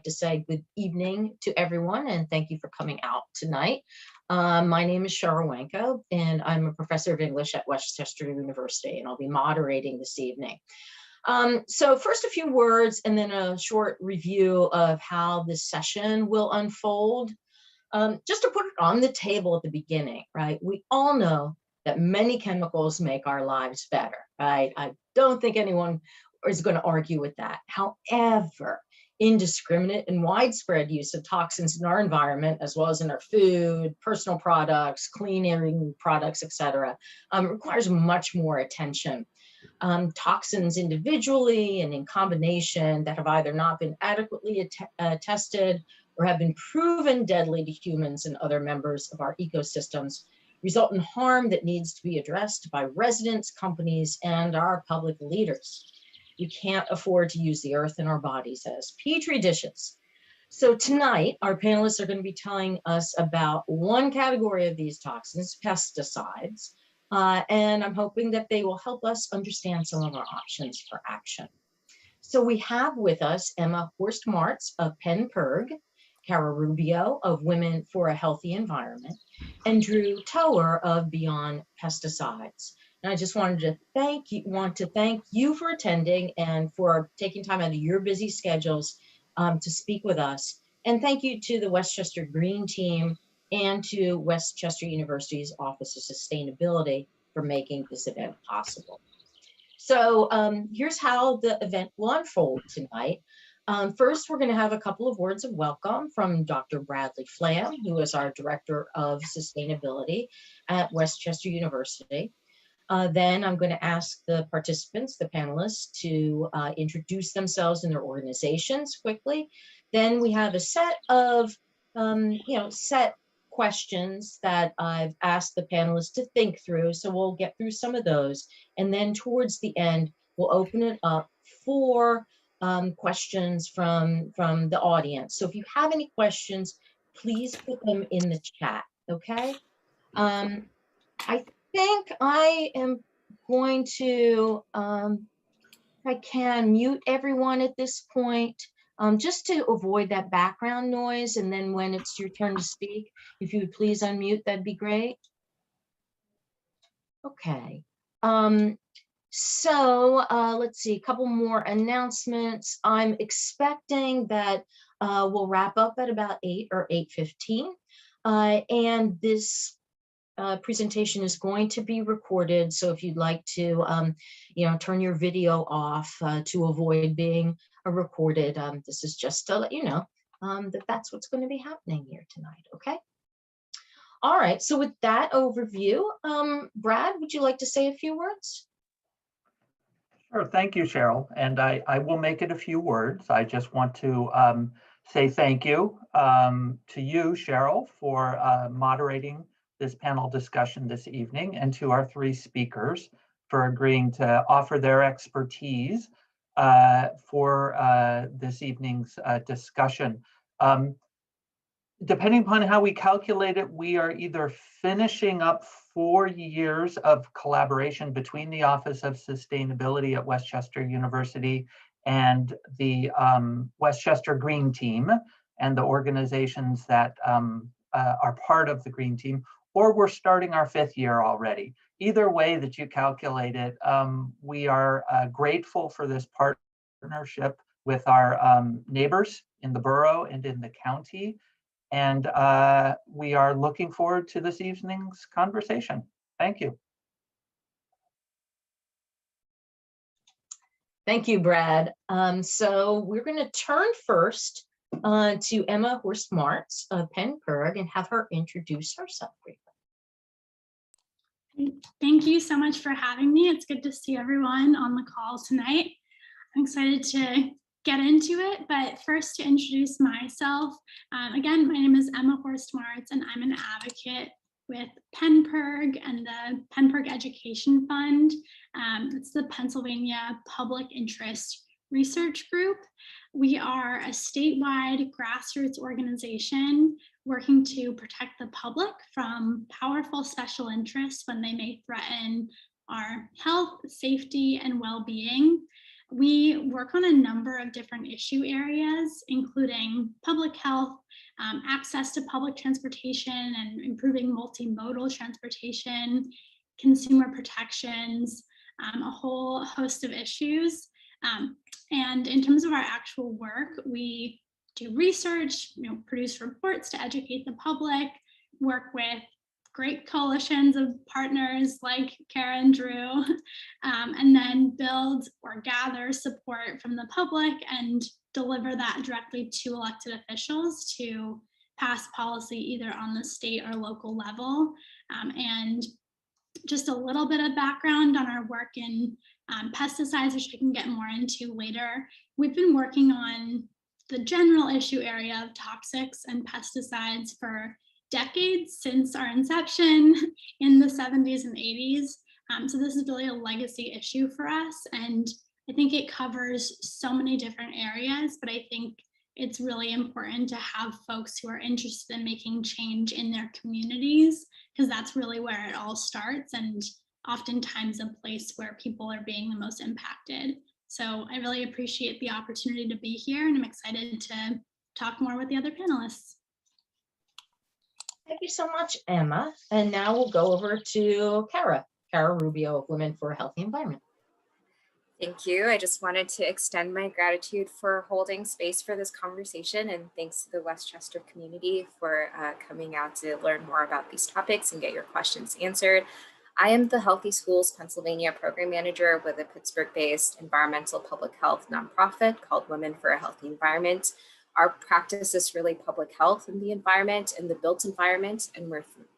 to say good evening to everyone and thank you for coming out tonight. My name is Cheryl Wanko and I'm a professor of English at Westchester University, and I'll be moderating this evening. So first a few words and then a short review of how this session will unfold. Just to put it on the table at the beginning, right? We all know that many chemicals make our lives better, right? I don't think anyone is going to argue with that. However, indiscriminate and widespread use of toxins in our environment, as well as in our food, personal products, cleaning products, etc., requires much more attention. Toxins individually and in combination that have either not been adequately tested or have been proven deadly to humans and other members of our ecosystems result in harm that needs to be addressed by residents, companies, and our public leaders. We can't afford to use the earth and our bodies as petri dishes. So tonight, our panelists are going to be telling us about one category of these toxins, pesticides, and I'm hoping that they will help us understand some of our options for action. So we have with us Emma Horst-Martz of PennPIRG, Rubio of Women for a Healthy Environment, and Drew Toher of Beyond Pesticides. And I just wanted to thank you for attending and for taking time out of your busy schedules to speak with us. And thank you to the Westchester Green Team and to Westchester University's Office of Sustainability for making this event possible. So here's how the event will unfold tonight. First, we're going to have a couple of words of welcome from Dr. Bradley Flam, who is our Director of Sustainability at Westchester University. Then I'm going to ask the participants, the panelists, to introduce themselves and their organizations quickly. Then we have a set of set questions that I've asked the panelists to think through. So we'll get through some of those. And then towards the end, we'll open it up for questions from the audience. So if you have any questions, please put them in the chat, okay? I think I am going to, if I can, mute everyone at this point, just to avoid that background noise. And then when it's your turn to speak, if you would please unmute, that'd be great. Okay. Let's see, a couple more announcements. I'm expecting that we'll wrap up at about 8 or 8:15. And this presentation is going to be recorded. So if you'd like to, turn your video off to avoid being recorded, this is just to let you know that that's what's going to be happening here tonight. Okay. All right. So with that overview, Brad, would you like to say a few words? Sure. Thank you, Cheryl. And I will make it a few words. I just want to say thank you to you, Cheryl, for moderating this panel discussion this evening, and to our three speakers for agreeing to offer their expertise for this evening's discussion. Depending upon how we calculate it, we are either finishing up 4 years of collaboration between the Office of Sustainability at Westchester University and the Westchester Green Team and the organizations that are part of the Green Team, or we're starting our 5th year already. Either way that you calculate it, we are grateful for this partnership with our neighbors in the borough and in the county. And we are looking forward to this evening's conversation. Thank you. Thank you, Brad. So we're going to turn first to Emma Horst-Martz of PennPIRG and have her introduce herself briefly. Thank you so much for having me. It's good to see everyone on the call tonight. I'm excited to get into it, but first to introduce myself. Again, my name is Emma Horst-Martz and I'm an advocate with PennPIRG and the PennPIRG Education Fund. It's the Pennsylvania Public Interest Research Group. We are a statewide grassroots organization working to protect the public from powerful special interests when they may threaten our health, safety, and well-being. we work on a number of different issue areas, including public health, access to public transportation and improving multimodal transportation, consumer protections, a whole host of issues. And in terms of our actual work, we do research, produce reports to educate the public, work with great coalitions of partners like Kara and Drew, and then build or gather support from the public and deliver that directly to elected officials to pass policy either on the state or local level. And just a little bit of background on our work in pesticides, which I can get more into later. We've been working on the general issue area of toxics and pesticides for decades since our inception in the 70s and 80s. So this is really a legacy issue for us. And I think it covers so many different areas, but I think it's really important to have folks who are interested in making change in their communities, because that's really where it all starts and oftentimes a place where people are being the most impacted. So I really appreciate the opportunity to be here, and I'm excited to talk more with the other panelists. Thank you so much, Emma. And now we'll go over to Kara Rubio of Women for a Healthy Environment. Thank you. I just wanted to extend my gratitude for holding space for this conversation, and thanks to the Westchester community for coming out to learn more about these topics and get your questions answered. I am the Healthy Schools Pennsylvania Program Manager with a Pittsburgh-based environmental public health nonprofit called Women for a Healthy Environment. Our practice is really public health in the environment and the built environment, and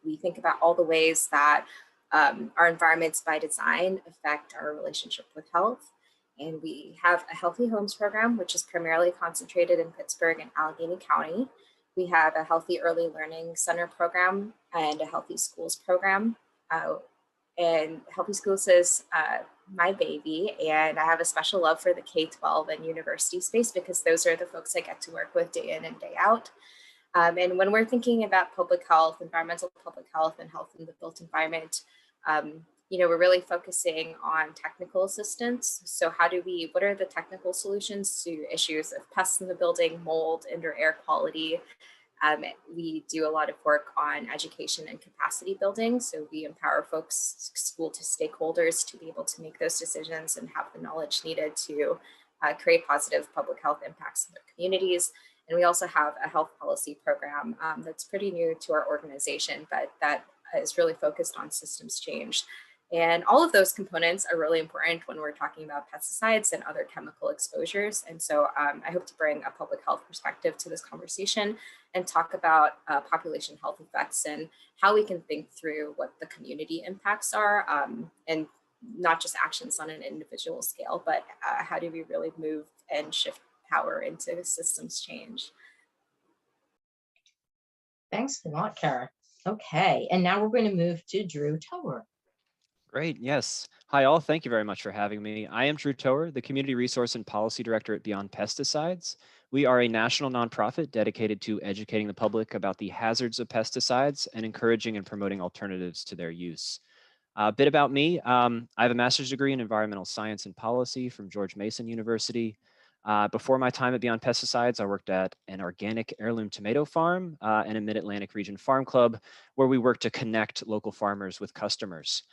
we think about all the ways that our environments by design affect our relationship with health. And we have a Healthy Homes program, which is primarily concentrated in Pittsburgh and Allegheny County. We have a Healthy Early Learning Center program and a Healthy Schools program. And Healthy Schools is my baby, and I have a special love for the K-12 and university space because those are the folks I get to work with day in and day out. And when we're thinking about public health, environmental public health, and health in the built environment, we're really focusing on technical assistance. So what are the technical solutions to issues of pests in the building, mold, indoor air quality? We do a lot of work on education and capacity building. So we empower folks, school to stakeholders, to be able to make those decisions and have the knowledge needed to create positive public health impacts in their communities. And we also have a health policy program that's pretty new to our organization, but that is really focused on systems change. And all of those components are really important when we're talking about pesticides and other chemical exposures. And so I hope to bring a public health perspective to this conversation and talk about population health effects and how we can think through what the community impacts are, and not just actions on an individual scale, but how do we really move and shift power into systems change. Thanks a lot, Kara. Okay, and now we're going to move to Drew Toher. Great, yes. Hi all, thank you very much for having me. I am Drew Toher, the Community Resource and Policy Director at Beyond Pesticides. We are a national nonprofit dedicated to educating the public about the hazards of pesticides and encouraging and promoting alternatives to their use. A bit about me, I have a master's degree in environmental science and policy from George Mason University. Before my time at Beyond Pesticides, I worked at an organic heirloom tomato farm and a Mid-Atlantic region farm club where we work to connect local farmers with customers.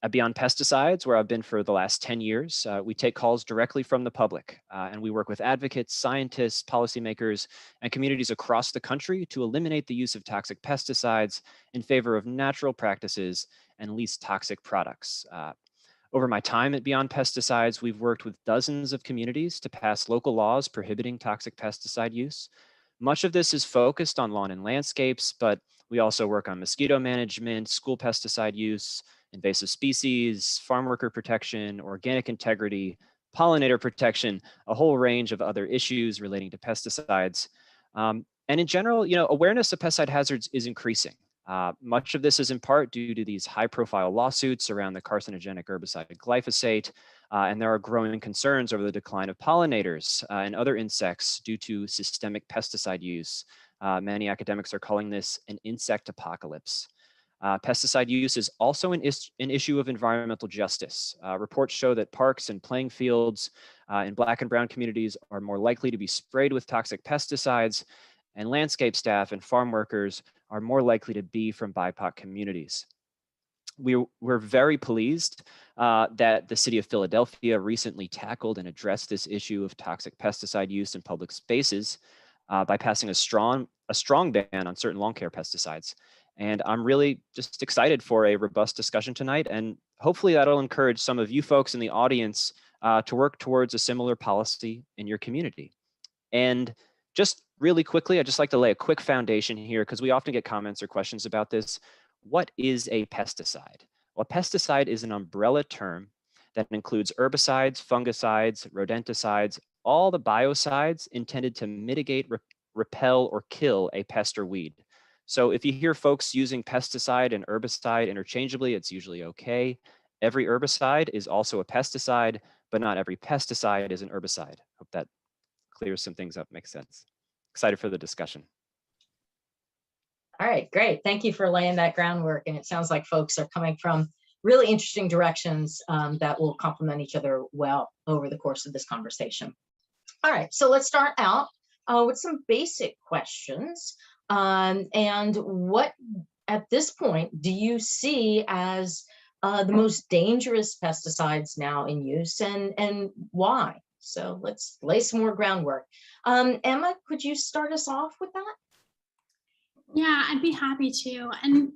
At Beyond Pesticides, where I've been for the last 10 years, we take calls directly from the public, and we work with advocates, scientists, policymakers, and communities across the country to eliminate the use of toxic pesticides in favor of natural practices and least toxic products. Over my time at Beyond Pesticides, we've worked with dozens of communities to pass local laws prohibiting toxic pesticide use. Much of this is focused on lawn and landscapes, but we also work on mosquito management, school pesticide use, invasive species, farm worker protection, organic integrity, pollinator protection, a whole range of other issues relating to pesticides. And in general, awareness of pesticide hazards is increasing. Much of this is in part due to these high-profile lawsuits around the carcinogenic herbicide glyphosate, and there are growing concerns over the decline of pollinators and other insects due to systemic pesticide use. Many academics are calling this an insect apocalypse. Pesticide use is also an issue of environmental justice. Reports show that parks and playing fields in Black and brown communities are more likely to be sprayed with toxic pesticides, and landscape staff and farm workers are more likely to be from BIPOC communities. We're very pleased that the city of Philadelphia recently tackled and addressed this issue of toxic pesticide use in public spaces by passing a strong ban on certain lawn care pesticides. And I'm really just excited for a robust discussion tonight, and hopefully that'll encourage some of you folks in the audience to work towards a similar policy in your community. And just really quickly, I'd just like to lay a quick foundation here because we often get comments or questions about this. What is a pesticide? Well, a pesticide is an umbrella term that includes herbicides, fungicides, rodenticides, all the biocides intended to mitigate, repel, or kill a pest or weed. So if you hear folks using pesticide and herbicide interchangeably, it's usually okay. Every herbicide is also a pesticide, but not every pesticide is an herbicide. Hope that clears some things up, makes sense. Excited for the discussion. All right, great. Thank you for laying that groundwork. And it sounds like folks are coming from really interesting directions that will complement each other well over the course of this conversation. All right, so let's start out with some basic questions. And what, at this point, do you see as the most dangerous pesticides now in use, and why? So let's lay some more groundwork. Emma, could you start us off with that? Yeah, I'd be happy to. And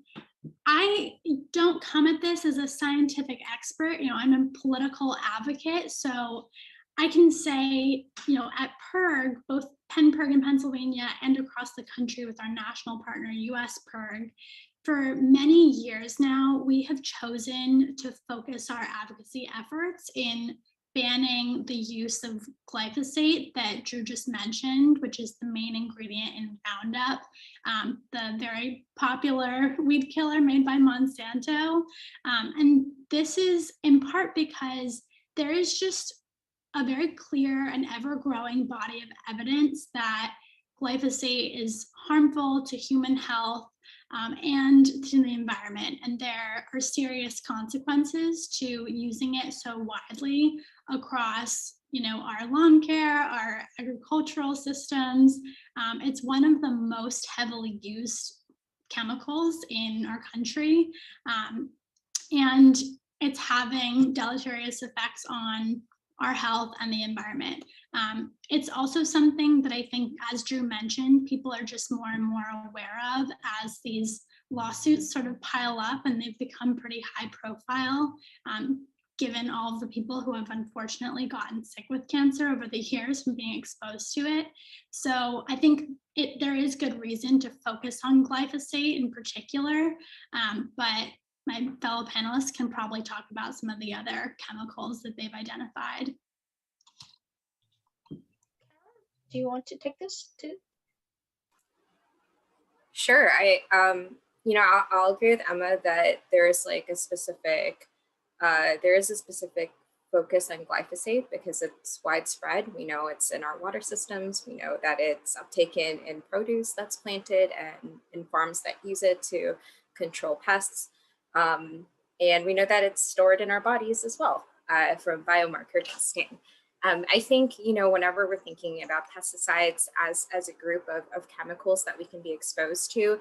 I don't come at this as a scientific expert. I'm a political advocate. So I can say, at PIRG, both PennPIRG in Pennsylvania and across the country with our national partner, US PIRG, for many years now, we have chosen to focus our advocacy efforts in banning the use of glyphosate that Drew just mentioned, which is the main ingredient in Roundup, the very popular weed killer made by Monsanto. And this is in part because there is just a very clear and ever-growing body of evidence that glyphosate is harmful to human health and to the environment. And there are serious consequences to using it so widely across, our lawn care, our agricultural systems. It's one of the most heavily used chemicals in our country. And it's having deleterious effects on our health and the environment. It's also something that I think, as Drew mentioned, people are just more and more aware of as these lawsuits sort of pile up, and they've become pretty high profile, given all of the people who have unfortunately gotten sick with cancer over the years from being exposed to it. So I think there is good reason to focus on glyphosate in particular, but my fellow panelists can probably talk about some of the other chemicals that they've identified. Do you want to take this too? Sure. I'll agree with Emma that there is a specific focus on glyphosate because it's widespread. We know it's in our water systems. We know that it's uptaken in produce that's planted and in farms that use it to control pests. And we know that it's stored in our bodies as well from biomarker testing. I think, whenever we're thinking about pesticides as a group of chemicals that we can be exposed to,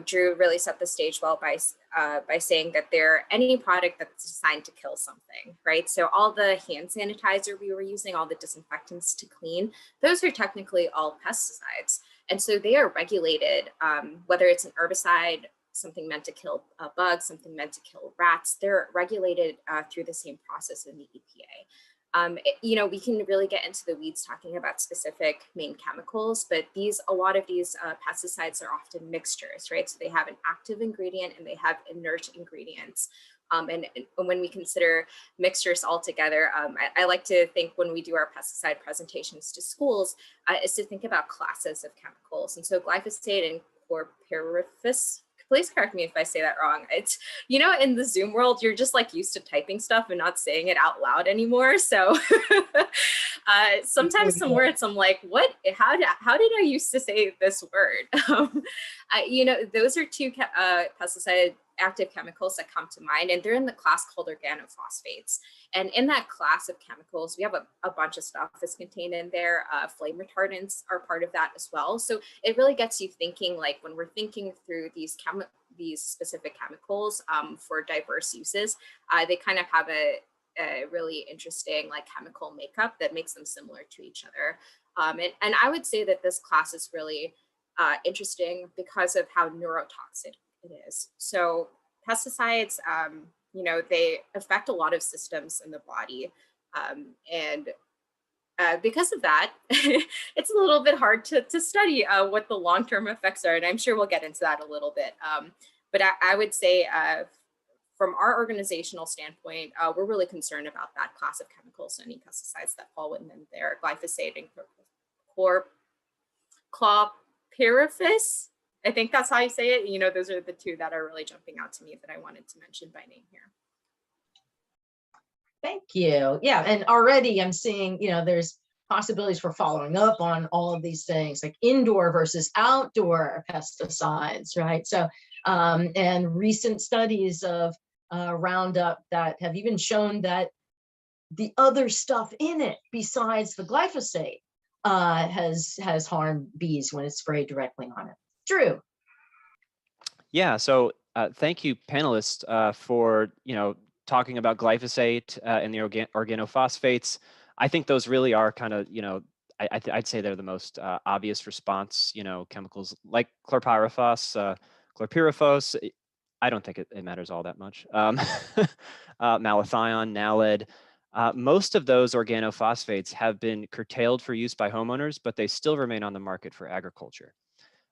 Drew really set the stage well by saying that they're any product that's designed to kill something, right? So all the hand sanitizer we were using, all the disinfectants to clean, those are technically all pesticides. And so they are regulated, whether it's an herbicide, something meant to kill bugs, something meant to kill rats, they're regulated through the same process in the EPA. We can really get into the weeds talking about specific main chemicals, but a lot of these pesticides are often mixtures, right? So they have an active ingredient and they have inert ingredients. And when we consider mixtures altogether, I like to think when we do our pesticide presentations to schools is to think about classes of chemicals. And so glyphosate and chlorpyrifos, please correct me if I say that wrong. It's, you know, in the Zoom world, you're just like used to typing stuff and not saying it out loud anymore. So sometimes some words I'm like, what, how did I used to say this word? You know, those are two pesticide active chemicals that come to mind, and they're in the class called organophosphates. And in that class of chemicals, we have a bunch of stuff that's contained in there. Flame retardants are part of that as well. So it really gets you thinking, like when we're thinking through these specific chemicals for diverse uses, they kind of have a really interesting like chemical makeup that makes them similar to each other. And I would say that this class is really interesting because of how neurotoxic it is. So pesticides, you know, they affect a lot of systems in the body. And because of that, it's a little bit hard to study what the long-term effects are. And I'm sure we'll get into that a little bit. But I would say from our organizational standpoint, we're really concerned about that class of chemicals, any pesticides that fall within there, glyphosate and chlorpyrifos. I think that's how you say it. You know, those are the two that are really jumping out to me that I wanted to mention by name here. Thank you. Yeah, and already I'm seeing, you know, there's possibilities for following up on all of these things, like indoor versus outdoor pesticides, right? So, and recent studies of Roundup that have even shown that the other stuff in it besides the glyphosate has harmed bees when it's sprayed directly on it. Drew. Yeah, so thank you, panelists, for talking about glyphosate and the organophosphates. I think those really are kind of, I'd say they're the most obvious response, chemicals like chlorpyrifos, I don't think it matters all that much. Malathion, naled. Most of those organophosphates have been curtailed for use by homeowners, but they still remain on the market for agriculture.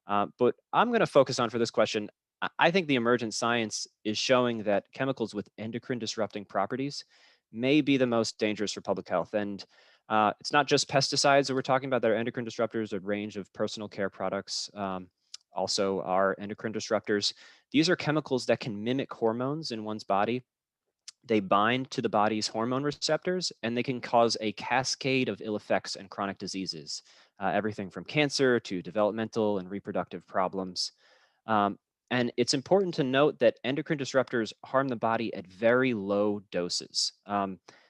But I'm going to focus on for this question, I think the emergent science is showing that chemicals with endocrine disrupting properties may be the most dangerous for public health. And it's not just pesticides that we're talking about that are endocrine disruptors, a range of personal care products also are endocrine disruptors. These are chemicals that can mimic hormones in one's body. They bind to the body's hormone receptors, and they can cause a cascade of ill effects and chronic diseases, everything from cancer to developmental and reproductive problems. And it's important to note that endocrine disruptors harm the body at very low doses.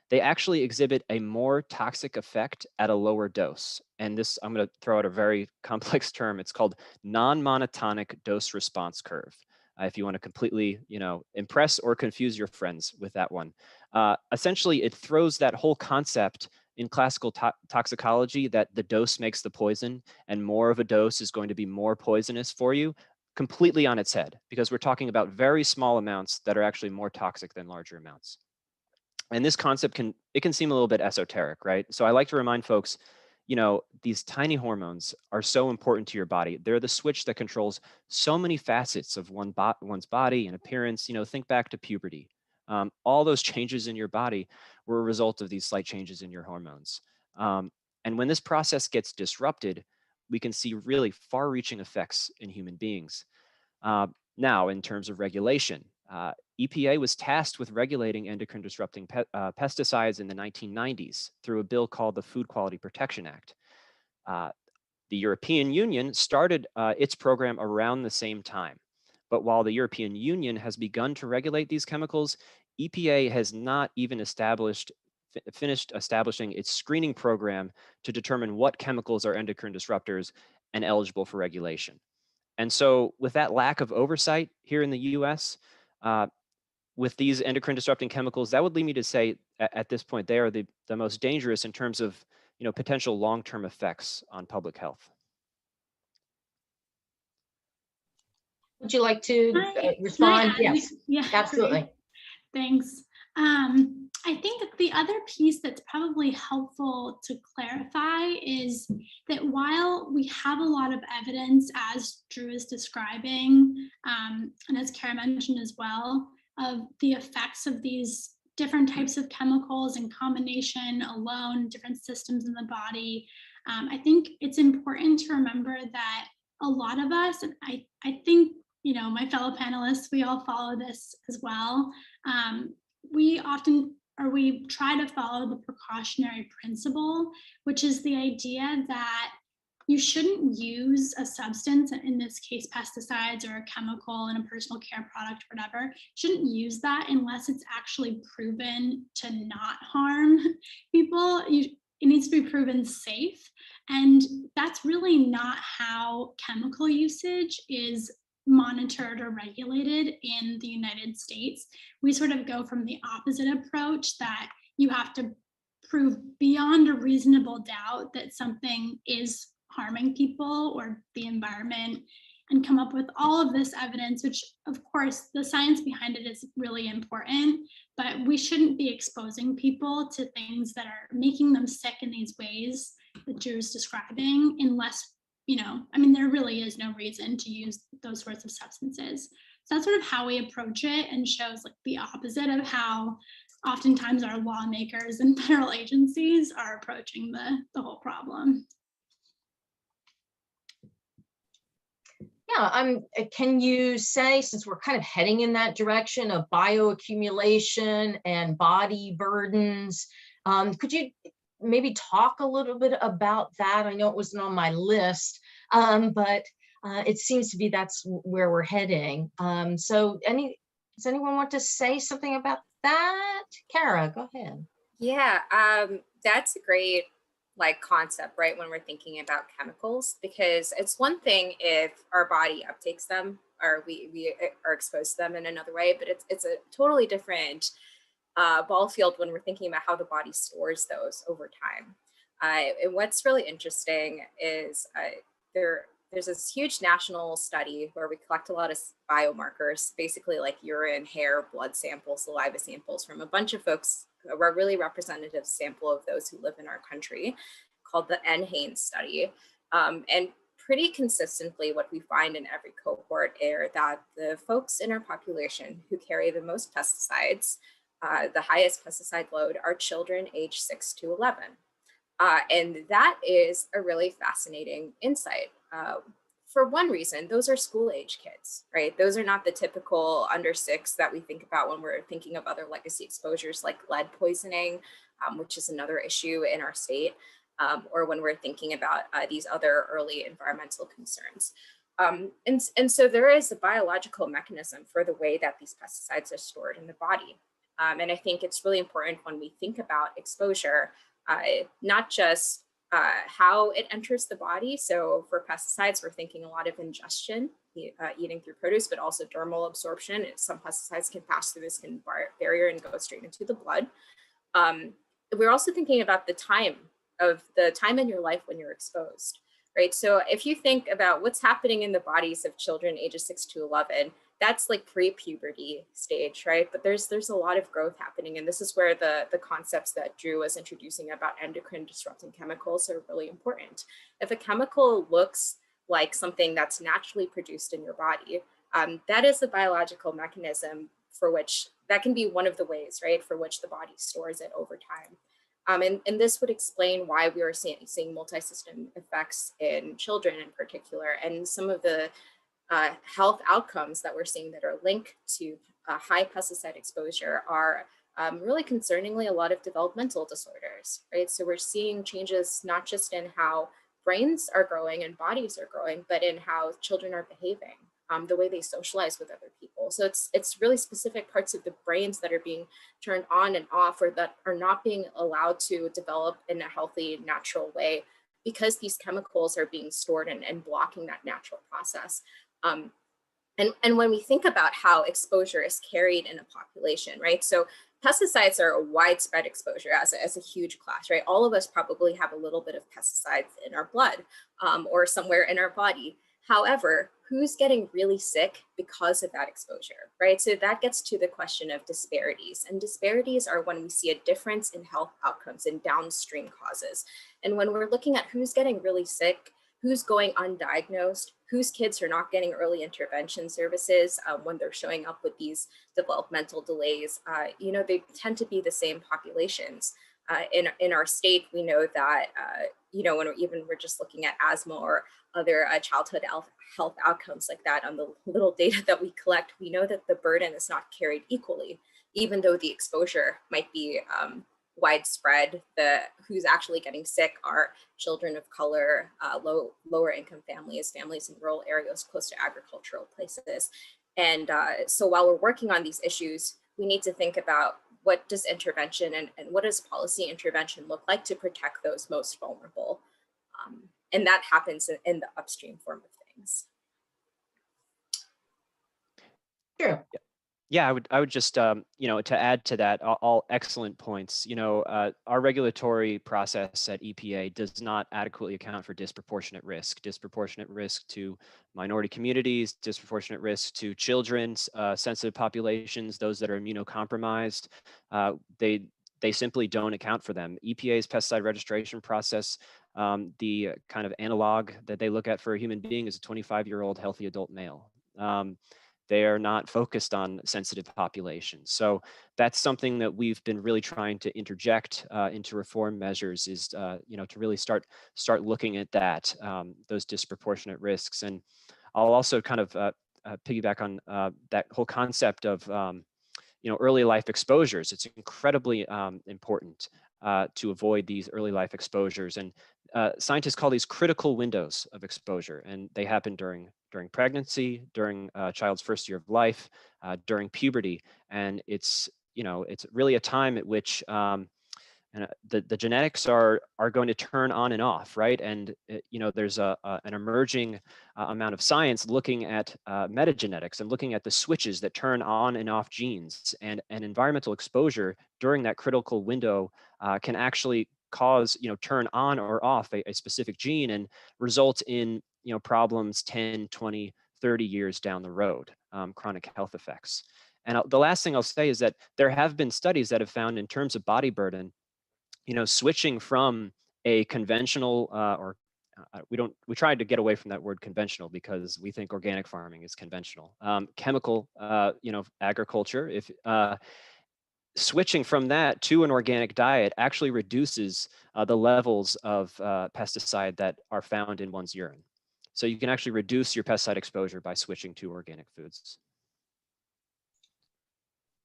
They actually exhibit a more toxic effect at a lower dose. And this, I'm going to throw out a very complex term. It's called non-monotonic dose response curve. If you want to completely, impress or confuse your friends with that one. Essentially, it throws that whole concept in classical toxicology that the dose makes the poison, and more of a dose is going to be more poisonous for you, completely on its head, because we're talking about very small amounts that are actually more toxic than larger amounts. And this concept can seem a little bit esoteric, right? So I like to remind folks, these tiny hormones are so important to your body. They're the switch that controls so many facets of one's body and appearance. Think back to puberty. All those changes in your body were a result of these slight changes in your hormones. And when this process gets disrupted, we can see really far-reaching effects in human beings. Now, in terms of regulation, EPA was tasked with regulating endocrine disrupting pesticides in the 1990s through a bill called the Food Quality Protection Act. The European Union started its program around the same time. But while the European Union has begun to regulate these chemicals, EPA has not even finished establishing its screening program to determine what chemicals are endocrine disruptors and eligible for regulation. And so with that lack of oversight here in the US, with these endocrine disrupting chemicals, that would lead me to say at this point, they are the most dangerous in terms of potential long-term effects on public health. Would you like to respond? Yes, yeah, absolutely. Great. Thanks. I think that the other piece that's probably helpful to clarify is that while we have a lot of evidence, as Drew is describing, and as Kara mentioned as well, of the effects of these different types of chemicals in combination, alone, different systems in the body, I think it's important to remember that a lot of us, and I think my fellow panelists, we all follow this as well. We try to follow the precautionary principle, which is the idea that you shouldn't use a substance, in this case pesticides or a chemical in a personal care product, whatever, shouldn't use that unless it's actually proven to not harm people. It needs to be proven safe. And that's really not how chemical usage is monitored or regulated in the United States. We sort of go from the opposite approach, that you have to prove beyond a reasonable doubt that something is harming people or the environment, and come up with all of this evidence, which of course the science behind it is really important, but we shouldn't be exposing people to things that are making them sick in these ways that Drew's describing, unless, there really is no reason to use those sorts of substances. So that's sort of how we approach it, and shows like the opposite of how oftentimes our lawmakers and federal agencies are approaching the whole problem. Yeah, can you say, since we're kind of heading in that direction of bioaccumulation and body burdens, could you maybe talk a little bit about that? I know it wasn't on my list, but it seems to be that's where we're heading. So does anyone want to say something about that? Kara, go ahead. Yeah, that's a great concept, right? When we're thinking about chemicals, because it's one thing if our body uptakes them or we are exposed to them in another way, but it's a totally different ball field when we're thinking about how the body stores those over time. And what's really interesting is there's this huge national study where we collect a lot of biomarkers, basically like urine, hair, blood samples, saliva samples from a bunch of folks, a really representative sample of those who live in our country, called the NHANES study. And pretty consistently what we find in every cohort are that the folks in our population who carry the most pesticides, the highest pesticide load, are children aged 6 to 11. And that is a really fascinating insight. For one reason, those are school age kids, right? Those are not the typical under 6 that we think about when we're thinking of other legacy exposures like lead poisoning, which is another issue in our state, or when we're thinking about these other early environmental concerns. And so there is a biological mechanism for the way that these pesticides are stored in the body. And I think it's really important when we think about exposure, not just how it enters the body. So for pesticides, we're thinking a lot of ingestion, eating through produce, but also dermal absorption. Some pesticides can pass through the skin barrier and go straight into the blood. We're also thinking about the time in your life when you're exposed, right? So if you think about what's happening in the bodies of children ages 6 to 11, that's like pre-puberty stage, right? But there's a lot of growth happening. And this is where the concepts that Drew was introducing about endocrine disrupting chemicals are really important. If a chemical looks like something that's naturally produced in your body, that is the biological mechanism for which, that can be one of the ways, right, for which the body stores it over time. And this would explain why we are seeing multi-system effects in children in particular, and some of the health outcomes that we're seeing that are linked to high pesticide exposure are really concerningly a lot of developmental disorders, right? So we're seeing changes not just in how brains are growing and bodies are growing, but in how children are behaving, the way they socialize with other people. So it's really specific parts of the brains that are being turned on and off, or that are not being allowed to develop in a healthy, natural way, because these chemicals are being stored and blocking that natural process. And when we think about how exposure is carried in a population, right? So pesticides are a widespread exposure as a huge class, right? All of us probably have a little bit of pesticides in our blood or somewhere in our body. However, who's getting really sick because of that exposure, right? So that gets to the question of disparities. And disparities are when we see a difference in health outcomes and downstream causes. And when we're looking at who's getting really sick, who's going undiagnosed, whose kids are not getting early intervention services when they're showing up with these developmental delays, they tend to be the same populations. In our state, we know that, when we're just looking at asthma or other childhood health outcomes like that on the little data that we collect, we know that the burden is not carried equally, even though the exposure might be widespread. Who's actually getting sick are children of color, lower income families, families in rural areas close to agricultural places. And so while we're working on these issues, we need to think about what does intervention and what does policy intervention look like to protect those most vulnerable. And that happens in the upstream form of things. Sure. Yeah, I would just, you know, to add to that, all excellent points. You know, our regulatory process at EPA does not adequately account for disproportionate risk to minority communities, disproportionate risk to children, sensitive populations, those that are immunocompromised. They simply don't account for them. EPA's pesticide registration process, the kind of analog that they look at for a human being is a 25-year-old healthy adult male. They are not focused on sensitive populations. So that's something that we've been really trying to interject into reform measures is, you know, to really start looking at that, those disproportionate risks. And I'll also kind of piggyback on that whole concept of, you know, early life exposures. It's incredibly important to avoid these early life exposures. And scientists call these critical windows of exposure, and they happen during pregnancy, during a child's first year of life, during puberty. And it's, you know, it's really a time at which the genetics are going to turn on and off, right? And you know, there's an emerging amount of science looking at metagenetics and looking at the switches that turn on and off genes, and environmental exposure during that critical window can actually cause, you know, turn on or off a specific gene and result in, you know, problems 10, 20, 30 years down the road, chronic health effects. And the last thing I'll say is that there have been studies that have found, in terms of body burden, you know, switching from a conventional we tried to get away from that word conventional because we think organic farming is conventional. Chemical, you know, agriculture, if switching from that to an organic diet actually reduces the levels of pesticide that are found in one's urine. So you can actually reduce your pesticide exposure by switching to organic foods.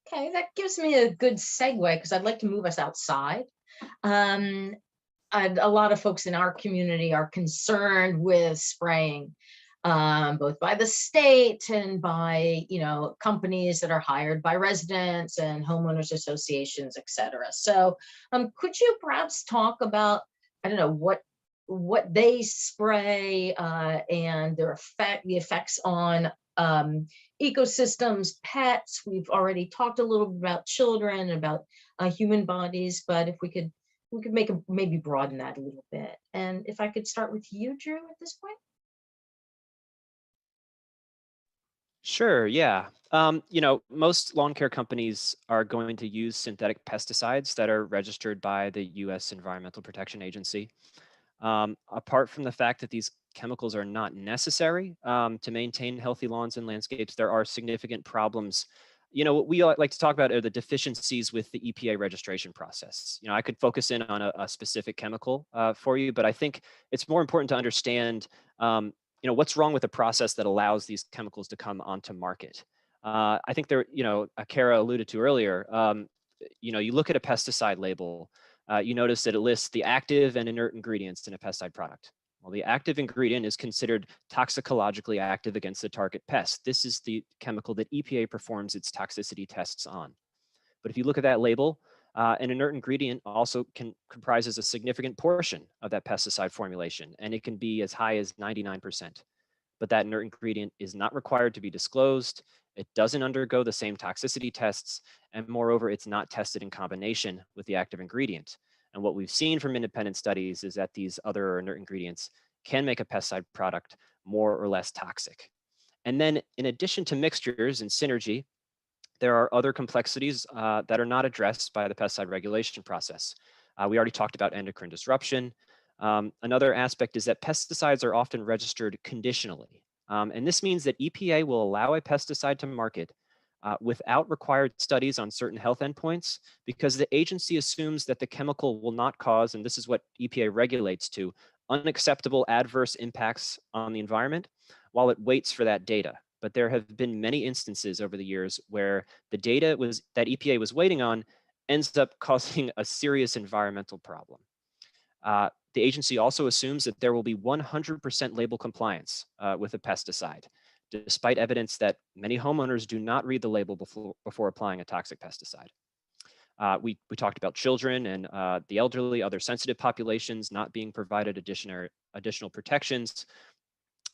Okay, that gives me a good segue because I'd like to move us outside. A lot of folks in our community are concerned with spraying, both by the state and by, you know, companies that are hired by residents and homeowners associations, et cetera. So could you perhaps talk about, I don't know, what they spray and the effects on ecosystems, pets. We've already talked a little bit about children, about human bodies, but if we could maybe broaden that a little bit. And if I could start with you, Drew, at this point. Sure, yeah. You know, most lawn care companies are going to use synthetic pesticides that are registered by the U.S. Environmental Protection Agency. Apart from the fact that these chemicals are not necessary to maintain healthy lawns and landscapes, there are significant problems. You know, what we like to talk about are the deficiencies with the EPA registration process. You know, I could focus in on a specific chemical for you, but I think it's more important to understand, you know, what's wrong with the process that allows these chemicals to come onto market. I think there, you know, Kara alluded to earlier, you know, you look at a pesticide label, you notice that it lists the active and inert ingredients in a pesticide product. Well, the active ingredient is considered toxicologically active against the target pest. This is the chemical that EPA performs its toxicity tests on. But if you look at that label, an inert ingredient also comprises a significant portion of that pesticide formulation, and it can be as high as 99%. But that inert ingredient is not required to be disclosed. It doesn't undergo the same toxicity tests, and moreover, it's not tested in combination with the active ingredient. And what we've seen from independent studies is that these other inert ingredients can make a pesticide product more or less toxic. And then in addition to mixtures and synergy, there are other complexities that are not addressed by the pesticide regulation process. We already talked about endocrine disruption. Another aspect is that pesticides are often registered conditionally. And this means that EPA will allow a pesticide to market without required studies on certain health endpoints, because the agency assumes that the chemical will not cause, and this is what EPA regulates to, unacceptable adverse impacts on the environment while it waits for that data. But there have been many instances over the years where the data that EPA was waiting on ends up causing a serious environmental problem. The agency also assumes that there will be 100% label compliance with a pesticide, despite evidence that many homeowners do not read the label before applying a toxic pesticide. We talked about children and the elderly, other sensitive populations not being provided additional protections.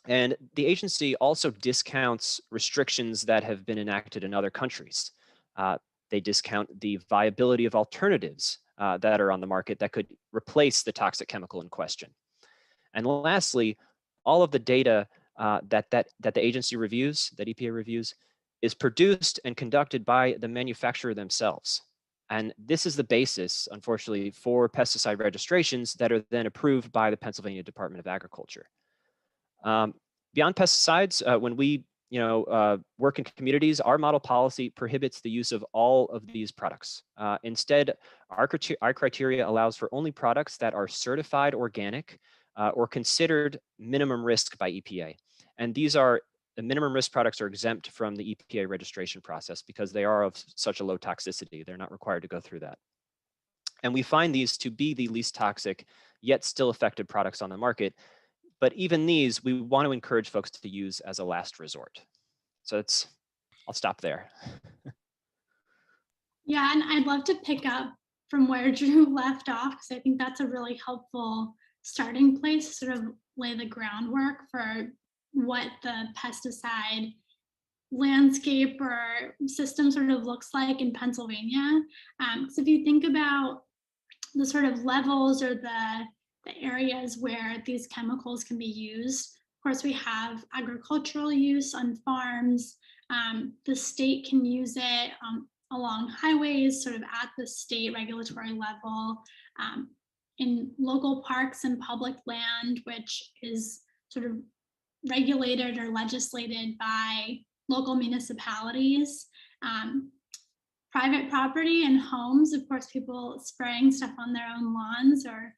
And the agency also discounts restrictions that have been enacted in other countries. They discount the viability of alternatives that are on the market that could replace the toxic chemical in question. And lastly, all of the data that the agency reviews, that EPA reviews, is produced and conducted by the manufacturer themselves. And this is the basis, unfortunately, for pesticide registrations that are then approved by the Pennsylvania Department of Agriculture. Beyond pesticides, when we work in communities, our model policy prohibits the use of all of these products. Instead, our criteria allows for only products that are certified organic or considered minimum risk by EPA. And the minimum risk products are exempt from the EPA registration process because they are of such a low toxicity. They're not required to go through that. And we find these to be the least toxic, yet still effective products on the market. But even these, we want to encourage folks to use as a last resort. So I'll stop there. Yeah, and I'd love to pick up from where Drew left off, because I think that's a really helpful starting place to sort of lay the groundwork for what the pesticide landscape or system sort of looks like in Pennsylvania. So if you think about the sort of levels or the areas where these chemicals can be used, of course, we have agricultural use on farms. The state can use it along highways, sort of at the state regulatory level, in local parks and public land, which is sort of regulated or legislated by local municipalities. Private property and homes, of course, people spraying stuff on their own lawns, or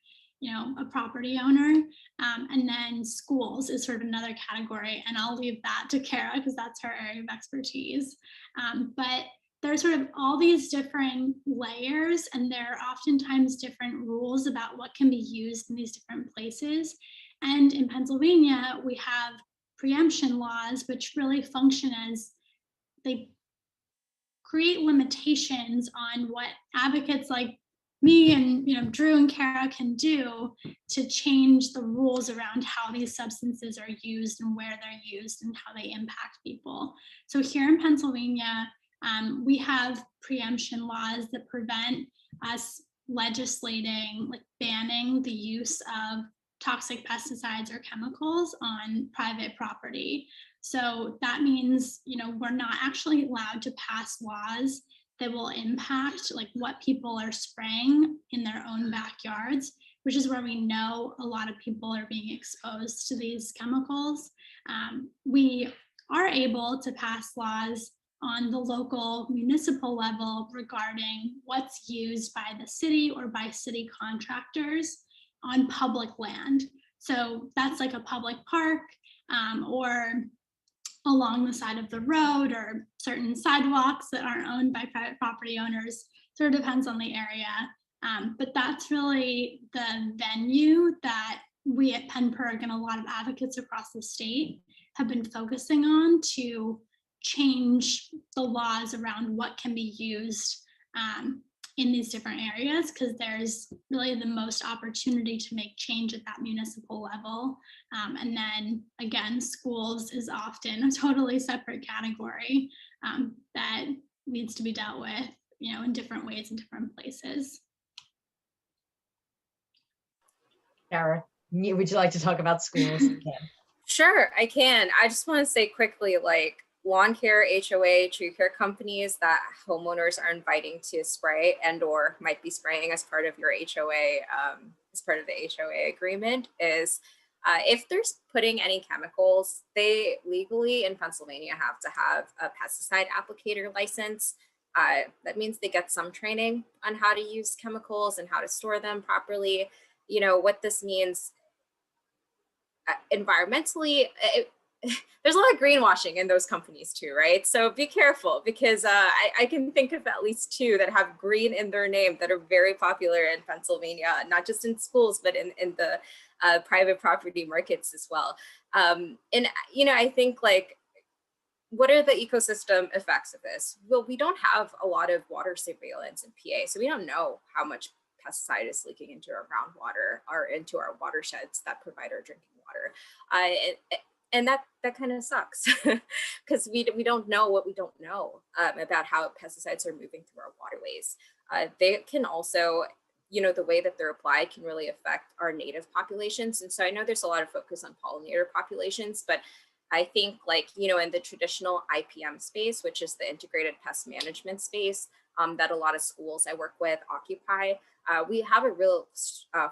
a property owner. And then schools is sort of another category, and I'll leave that to Kara because that's her area of expertise. But there's sort of all these different layers, and there are oftentimes different rules about what can be used in these different places. And in Pennsylvania, we have preemption laws, which really function as they create limitations on what advocates like me and Drew and Kara can do to change the rules around how these substances are used and where they're used and how they impact people. So here in Pennsylvania, we have preemption laws that prevent us legislating, like banning the use of toxic pesticides or chemicals on private property. So that means, we're not actually allowed to pass laws that will impact like what people are spraying in their own backyards, which is where we know a lot of people are being exposed to these chemicals. We are able to pass laws on the local municipal level regarding what's used by the city or by city contractors on public land. So that's like a public park or along the side of the road, or certain sidewalks that aren't owned by private property owners. Sort of depends on the area. But that's really the venue that we at PennPIRG and a lot of advocates across the state have been focusing on to change the laws around what can be used in these different areas, because there's really the most opportunity to make change at that municipal level. And then again, schools is often a totally separate category that needs to be dealt with, in different ways in different places. Kara, would you like to talk about schools? Sure, I can. I just want to say quickly, like, lawn care, HOA, tree care companies that homeowners are inviting to spray and or might be spraying as part of your HOA, as part of the HOA agreement, is if they're putting any chemicals, they legally in Pennsylvania have to have a pesticide applicator license. That means they get some training on how to use chemicals and how to store them properly. What this means environmentally, there's a lot of greenwashing in those companies too, right? So be careful, because I can think of at least 2 that have green in their name that are very popular in Pennsylvania, not just in schools, but in the private property markets as well. And, you know, I think, like, what are the ecosystem effects of this? Well, we don't have a lot of water surveillance in PA, so we don't know how much pesticide is leaking into our groundwater or into our watersheds that provide our drinking water. And that kind of sucks, because we don't know what we don't know about how pesticides are moving through our waterways. They can also, you know, the way that they're applied can really affect our native populations. And so I know there's a lot of focus on pollinator populations, but I think, like, you know, in the traditional IPM space, which is the integrated pest management space that a lot of schools I work with occupy, we have a real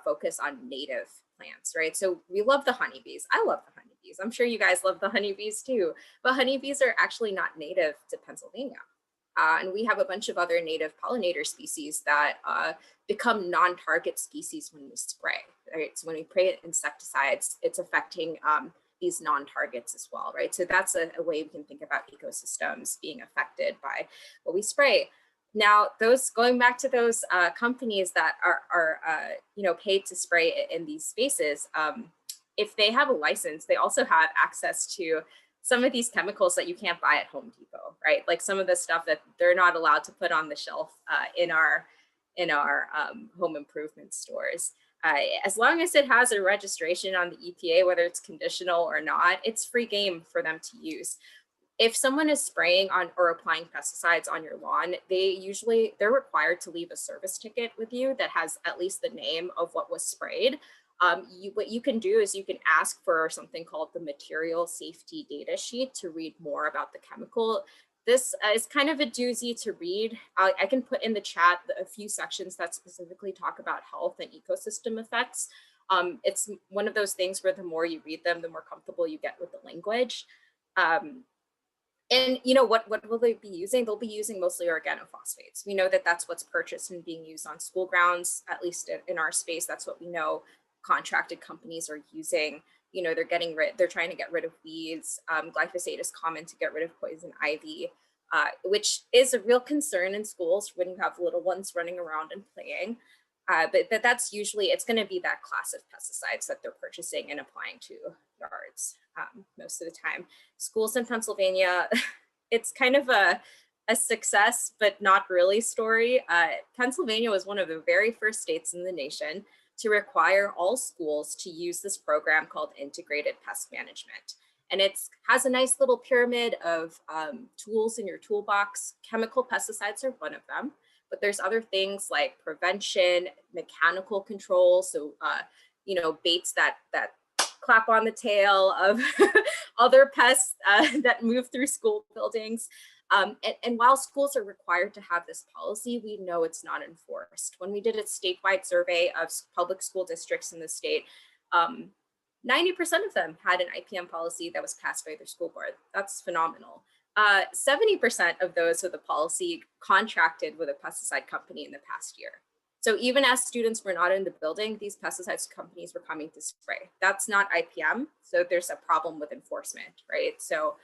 focus on native plants, right? So we love the honeybees. I love the honeybees. I'm sure you guys love the honeybees too, but honeybees are actually not native to Pennsylvania. And we have a bunch of other native pollinator species that become non-target species when we spray, right? So when we spray insecticides, it's affecting these non-targets as well, right? So that's a way we can think about ecosystems being affected by what we spray. Now, those, going back to those companies that are you know, paid to spray in these spaces, if they have a license, they also have access to some of these chemicals that you can't buy at Home Depot, right? Like some of the stuff that they're not allowed to put on the shelf in our home improvement stores. As long as it has a registration on the EPA, whether it's conditional or not, it's free game for them to use. If someone is spraying on or applying pesticides on your lawn, they're required to leave a service ticket with you that has at least the name of what was sprayed. What you can do is you can ask for something called the material safety data sheet to read more about the chemical. This is kind of a doozy to read. I can put in the chat a few sections that specifically talk about health and ecosystem effects. It's one of those things where the more you read them, the more comfortable you get with the language. And you know, what will they be using? They'll be using mostly organophosphates. We know that that's what's purchased and being used on school grounds, at least in our space. That's what we know contracted companies are using. You know, they're trying to get rid of weeds. Glyphosate is common to get rid of poison ivy, which is a real concern in schools when you have little ones running around and playing. But that's usually, it's going to be that class of pesticides that they're purchasing and applying to yards most of the time. Schools in Pennsylvania, it's kind of a success, but not really story. Pennsylvania was one of the very first states in the nation to require all schools to use this program called Integrated Pest Management. And it has a nice little pyramid of tools in your toolbox. Chemical pesticides are one of them, but there's other things like prevention, mechanical control. So, you know, baits that clap on the tail of other pests that move through school buildings. And while schools are required to have this policy, we know it's not enforced. When we did a statewide survey of public school districts in the state, 90% of them had an IPM policy that was passed by their school board. That's phenomenal. 70% of those with the policy contracted with a pesticide company in the past year. So even as students were not in the building, these pesticides companies were coming to spray. That's not IPM, so there's a problem with enforcement, right? So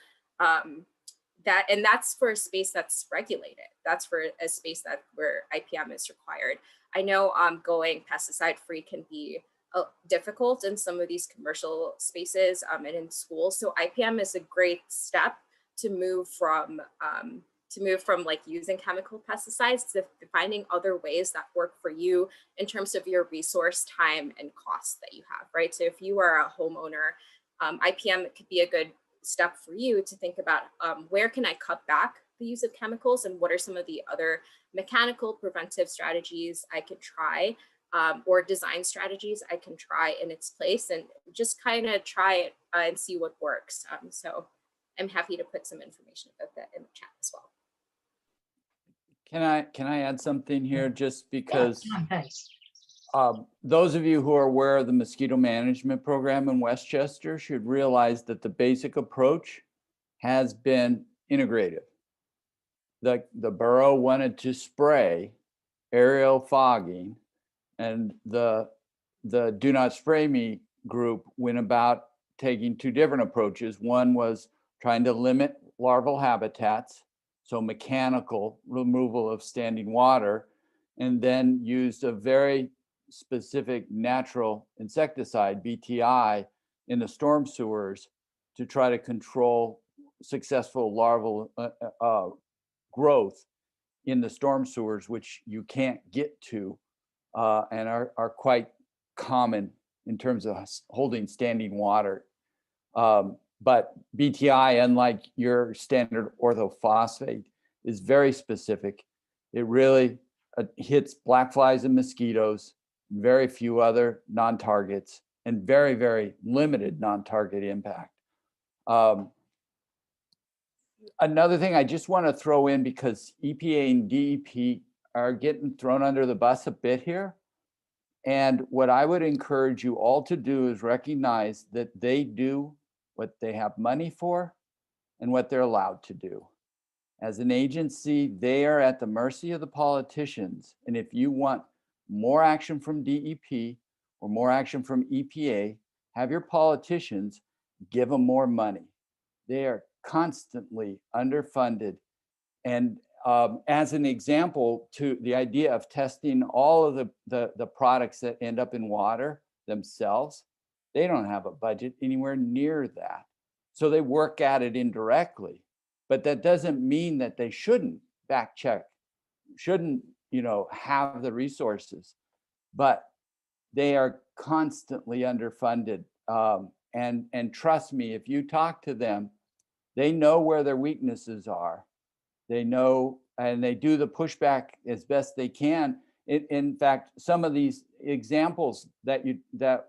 that's for a space that's regulated. That's for a space where IPM is required. I know going pesticide free can be difficult in some of these commercial spaces and in schools. So IPM is a great step to move from like using chemical pesticides to finding other ways that work for you in terms of your resource, time, and costs that you have, right? So if you are a homeowner, IPM could be a good step for you to think about where can I cut back the use of chemicals and what are some of the other mechanical preventive strategies I could try or design strategies I can try in its place, and just kind of try it and see what works. So I'm happy to put some information about that in the chat as well. Can I add something here, just because Thanks. those of you who are aware of the mosquito management program in Westchester should realize that the basic approach has been integrative. The borough wanted to spray aerial fogging, and the Do Not Spray Me group went about taking two different approaches. One was trying to limit larval habitats, so mechanical removal of standing water, and then used a very specific natural insecticide, BTI, in the storm sewers to try to control successful larval growth in the storm sewers, which you can't get to and are quite common in terms of holding standing water. But BTI, unlike your standard orthophosphate, is very specific. It really hits black flies and mosquitoes, very few other non-targets, and very, very limited non-target impact. Another thing I just want to throw in, because EPA and DEP are getting thrown under the bus a bit here. And what I would encourage you all to do is recognize that they do what they have money for and what they're allowed to do. As an agency, they are at the mercy of the politicians. And if you want more action from DEP or more action from EPA, have your politicians give them more money. They are constantly underfunded. And as an example, to the idea of testing all of the products that end up in water themselves, they don't have a budget anywhere near that. So they work at it indirectly, but that doesn't mean that they shouldn't back check, shouldn't, have the resources, but they are constantly underfunded. And trust me, if you talk to them, they know where their weaknesses are. They know, and they do the pushback as best they can. In fact, some of these examples that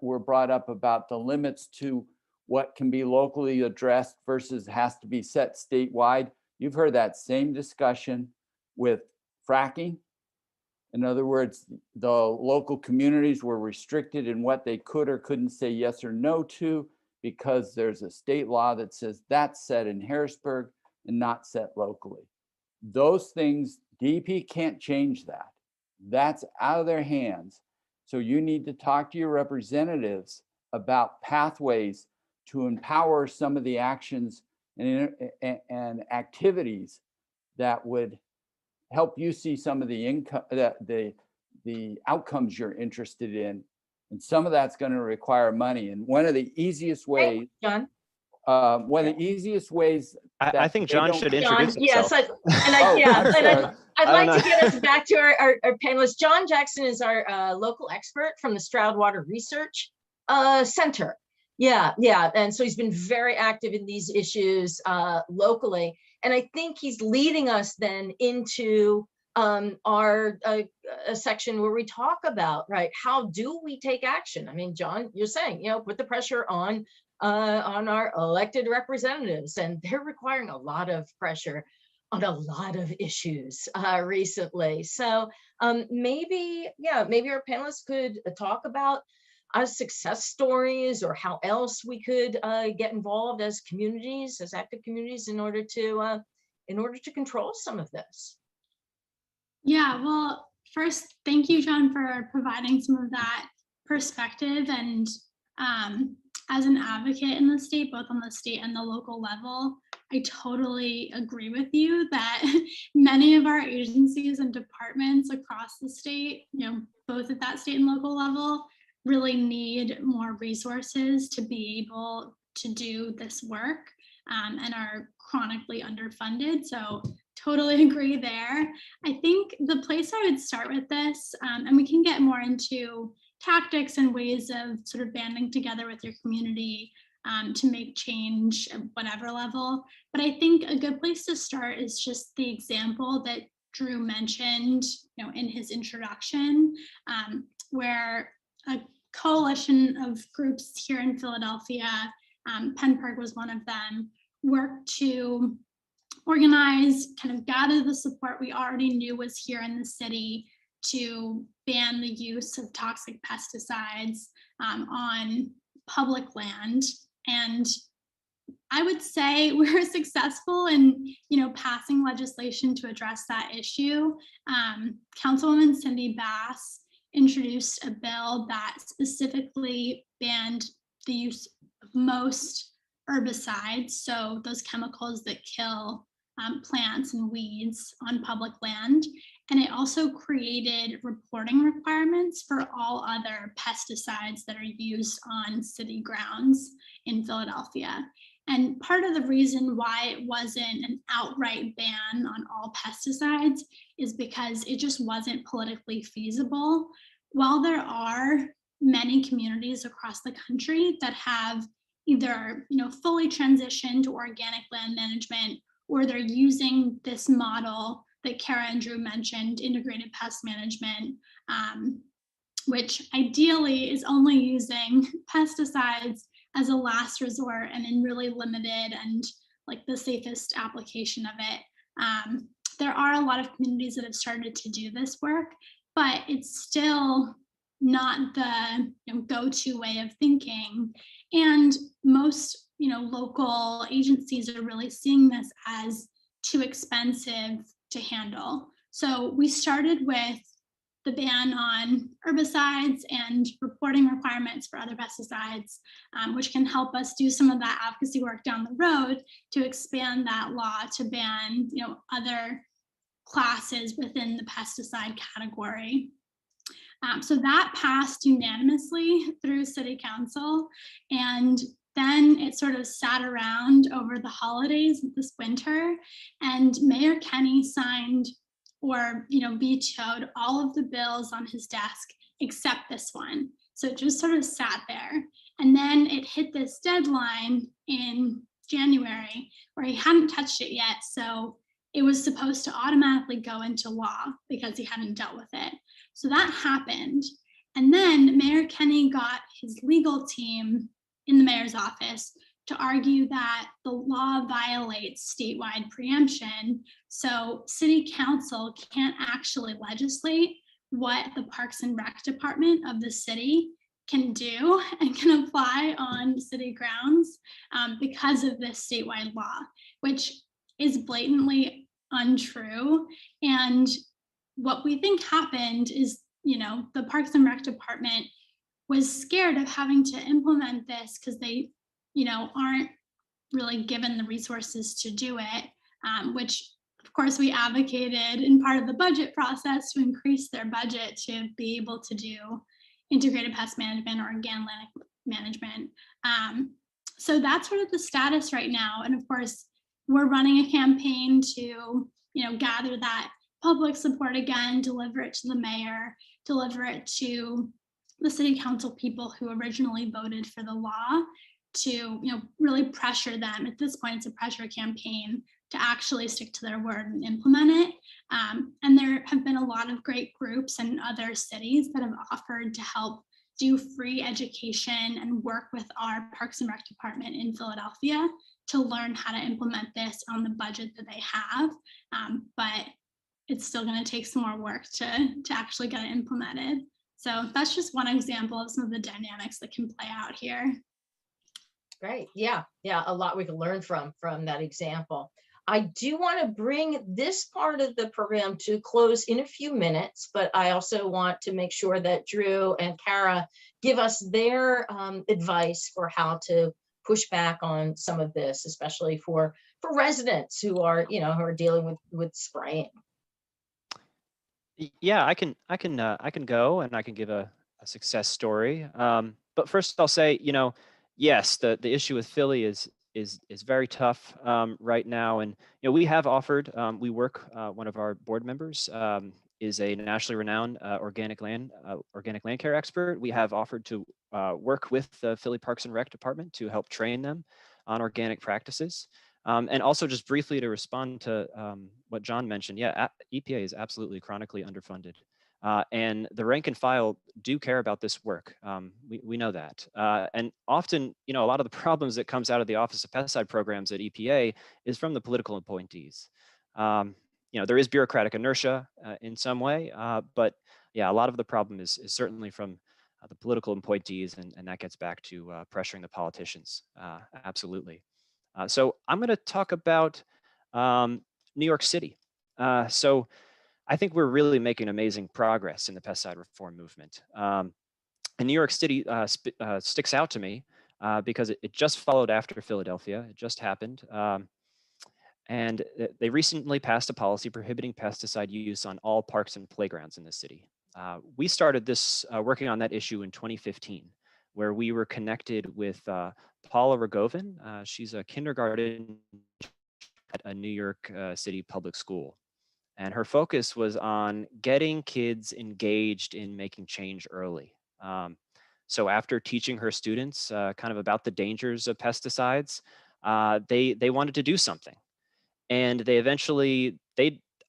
were brought up about the limits to what can be locally addressed versus has to be set statewide, you've heard that same discussion with fracking. In other words, the local communities were restricted in what they could or couldn't say yes or no to, because there's a state law that says that's set in Harrisburg and not set locally. Those things, DEP can't change that. That's out of their hands. So you need to talk to your representatives about pathways to empower some of the actions and activities that would help you see some of the income, the outcomes you're interested in. And some of that's going to require money. And one of the easiest ways, hey, John. One of the easiest ways. I think John should introduce himself. Yes, I'd like to get us back to our panelists. John Jackson is our local expert from the Stroud Water Research Center. Yeah. And so he's been very active in these issues locally. And I think he's leading us then into our a section where we talk about, right, how do we take action? I mean, John, you're saying, put the pressure on our elected representatives, and they're requiring a lot of pressure on a lot of issues recently. So maybe our panelists could talk about success stories or how else we could get involved as communities, as active communities, in order to control some of this. Yeah, well, first, thank you, John, for providing some of that perspective. And as an advocate in the state, both on the state and the local level, I totally agree with you that many of our agencies and departments across the state, both at that state and local level, really need more resources to be able to do this work and are chronically underfunded. So totally agree there. I think the place I would start with this, and we can get more into tactics and ways of sort of banding together with your community to make change at whatever level. But I think a good place to start is just the example that Drew mentioned, in his introduction, where a coalition of groups here in Philadelphia, PennPIRG was one of them, worked to organize, kind of gather the support we already knew was here in the city to ban the use of toxic pesticides on public land. And I would say we were successful in, passing legislation to address that issue. Councilwoman Cindy Bass introduced a bill that specifically banned the use of most herbicides, so those chemicals that kill plants and weeds on public land. And it also created reporting requirements for all other pesticides that are used on city grounds in Philadelphia. And part of the reason why it wasn't an outright ban on all pesticides is because it just wasn't politically feasible. While there are many communities across the country that have either fully transitioned to organic land management, or they're using this model that Kara and Drew mentioned, integrated pest management, which ideally is only using pesticides as a last resort and in really limited and like the safest application of it. There are a lot of communities that have started to do this work, but it's still not the go-to way of thinking. And most local agencies are really seeing this as too expensive to handle. So we started with the ban on herbicides and reporting requirements for other pesticides, which can help us do some of that advocacy work down the road to expand that law to ban other classes within the pesticide category. So that passed unanimously through City Council, and then it sort of sat around over the holidays this winter, and Mayor Kenney signed or vetoed all of the bills on his desk except this one. So it just sort of sat there. And then it hit this deadline in January where he hadn't touched it yet. So it was supposed to automatically go into law because he hadn't dealt with it. So that happened. And then Mayor Kenney got his legal team in the mayor's office to argue that the law violates statewide preemption. So City Council can't actually legislate what the Parks and Rec Department of the city can do and can apply on city grounds because of this statewide law, which is blatantly untrue. And what we think happened is, the Parks and Rec Department was scared of having to implement this because they, aren't really given the resources to do it, which of course we advocated in part of the budget process to increase their budget to be able to do integrated pest management or organic management. So that's sort of the status right now. And of course, we're running a campaign to, gather that public support again, deliver it to the mayor, deliver it to the city council people who originally voted for the law to really pressure them. At this point, it's a pressure campaign to actually stick to their word and implement it. And there have been a lot of great groups and other cities that have offered to help do free education and work with our Parks and Rec department in Philadelphia to learn how to implement this on the budget that they have. But it's still going to take some more work to actually get it implemented. So that's just one example of some of the dynamics that can play out here. Great. Yeah, a lot we can learn from that example. I do want to bring this part of the program to close in a few minutes, but I also want to make sure that Drew and Kara give us their advice for how to push back on some of this, especially for residents who are, who are dealing with spraying. Yeah, I can go and I can give a success story. But first I'll say, yes, the issue with Philly is very tough right now. And, we have offered, we work, one of our board members is a nationally renowned organic land care expert. We have offered to work with the Philly Parks and Rec department to help train them on organic practices. And also just briefly to respond to what John mentioned, yeah, EPA is absolutely chronically underfunded. And the rank and file do care about this work. We know that. And often, a lot of the problems that comes out of the Office of Pesticide Programs at EPA is from the political appointees. There is bureaucratic inertia in some way, but yeah, a lot of the problem is certainly from the political appointees, and that gets back to pressuring the politicians, absolutely. So I'm going to talk about New York City. So I think we're really making amazing progress in the pesticide reform movement. And New York City sticks out to me because it just followed after Philadelphia. It just happened. And they recently passed a policy prohibiting pesticide use on all parks and playgrounds in the city. We started this working on that issue in 2015, where we were connected with Paula Rogovin. She's a kindergarten at a New York City public school. And her focus was on getting kids engaged in making change early. So after teaching her students kind of about the dangers of pesticides, they wanted to do something. And they eventually,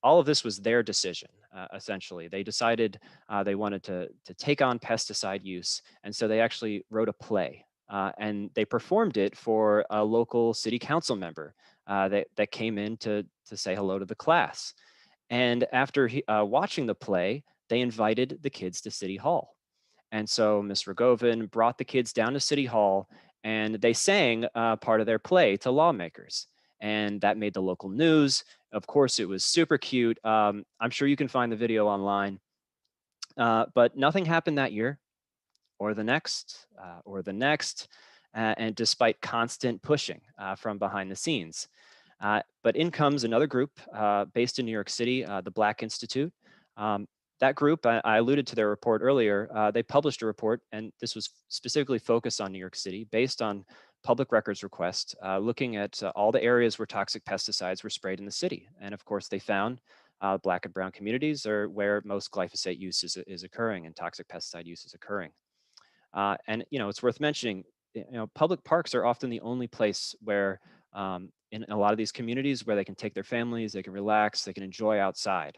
all of this was their decision, essentially. They decided they wanted to take on pesticide use. And so they actually wrote a play and they performed it for a local city council member that came in to say hello to the class. And after watching the play, they invited the kids to City Hall. And so Ms. Rogovin brought the kids down to City Hall and they sang part of their play to lawmakers. And that made the local news. Of course, it was super cute. I'm sure you can find the video online. But nothing happened that year or the next or the next. And despite constant pushing from behind the scenes. But in comes another group based in New York City, the Black Institute. That group, I alluded to their report earlier, they published a report, and this was specifically focused on New York City based on public records request, looking at all the areas where toxic pesticides were sprayed in the city. And of course, they found Black and brown communities are where most glyphosate use is occurring and toxic pesticide use is occurring. And it's worth mentioning, public parks are often the only place where in a lot of these communities where they can take their families, they can relax, they can enjoy outside.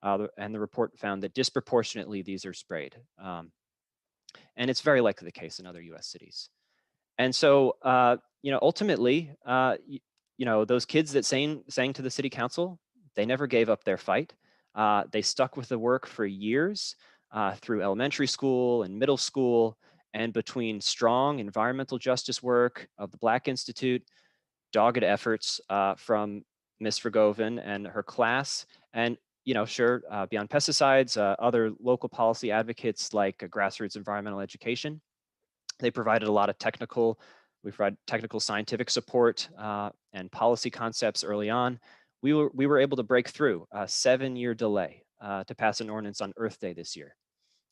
And the report found that disproportionately these are sprayed. And it's very likely the case in other US cities. And so, ultimately, those kids that sang to the city council, they never gave up their fight. They stuck with the work for years through elementary school and middle school, and between strong environmental justice work of the Black Institute, dogged efforts from Ms. Rogovin and her class, and Beyond Pesticides, other local policy advocates like Grassroots Environmental Education. They provided a lot of we provide technical scientific support and policy concepts early on. We were able to break through a 7-year delay to pass an ordinance on Earth Day this year.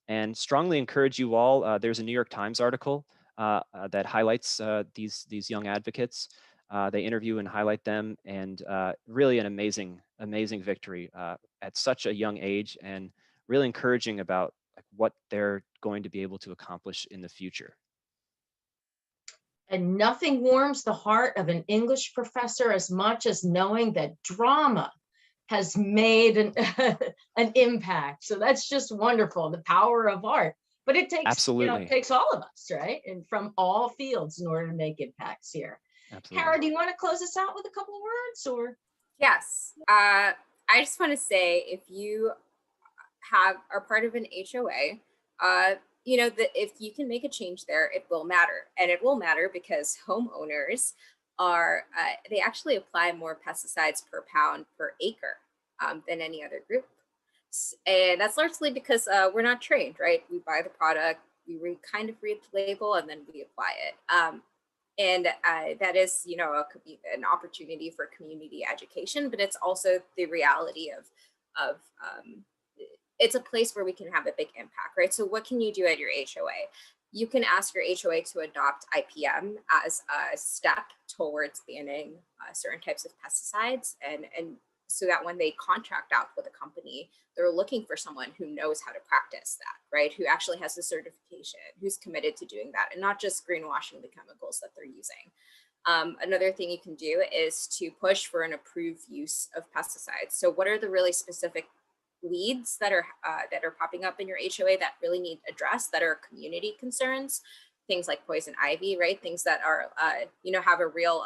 And strongly encourage you all, there's a New York Times article that highlights these young advocates. They interview and highlight them, and really an amazing victory at such a young age, and really encouraging about what they're going to be able to accomplish in the future. And nothing warms the heart of an English professor as much as knowing that drama has made an impact. So that's just wonderful, the power of art. But it takes, absolutely, it takes all of us, right? And from all fields in order to make impacts here. Absolutely. Kara, do you want to close us out with a couple of words, or? Yes. I just want to say, if you are part of an HOA, that if you can make a change there, it will matter. And it will matter because homeowners they actually apply more pesticides per pound per acre than any other group. And that's largely because we're not trained, right? We buy the product, we kind of read the label, and then we apply it. And that is, could be an opportunity for community education, but it's also the reality of it's a place where we can have a big impact, right? So what can you do at your HOA? You can ask your HOA to adopt IPM as a step towards banning certain types of pesticides, and so that when they contract out with a company, they're looking for someone who knows how to practice that, right? Who actually has the certification, who's committed to doing that, and not just greenwashing the chemicals that they're using. Another thing you can do is to push for an approved use of pesticides. So what are the really specific weeds that are popping up in your HOA that really need addressed, that are community concerns? Things like poison ivy, right? Things that are, have a real,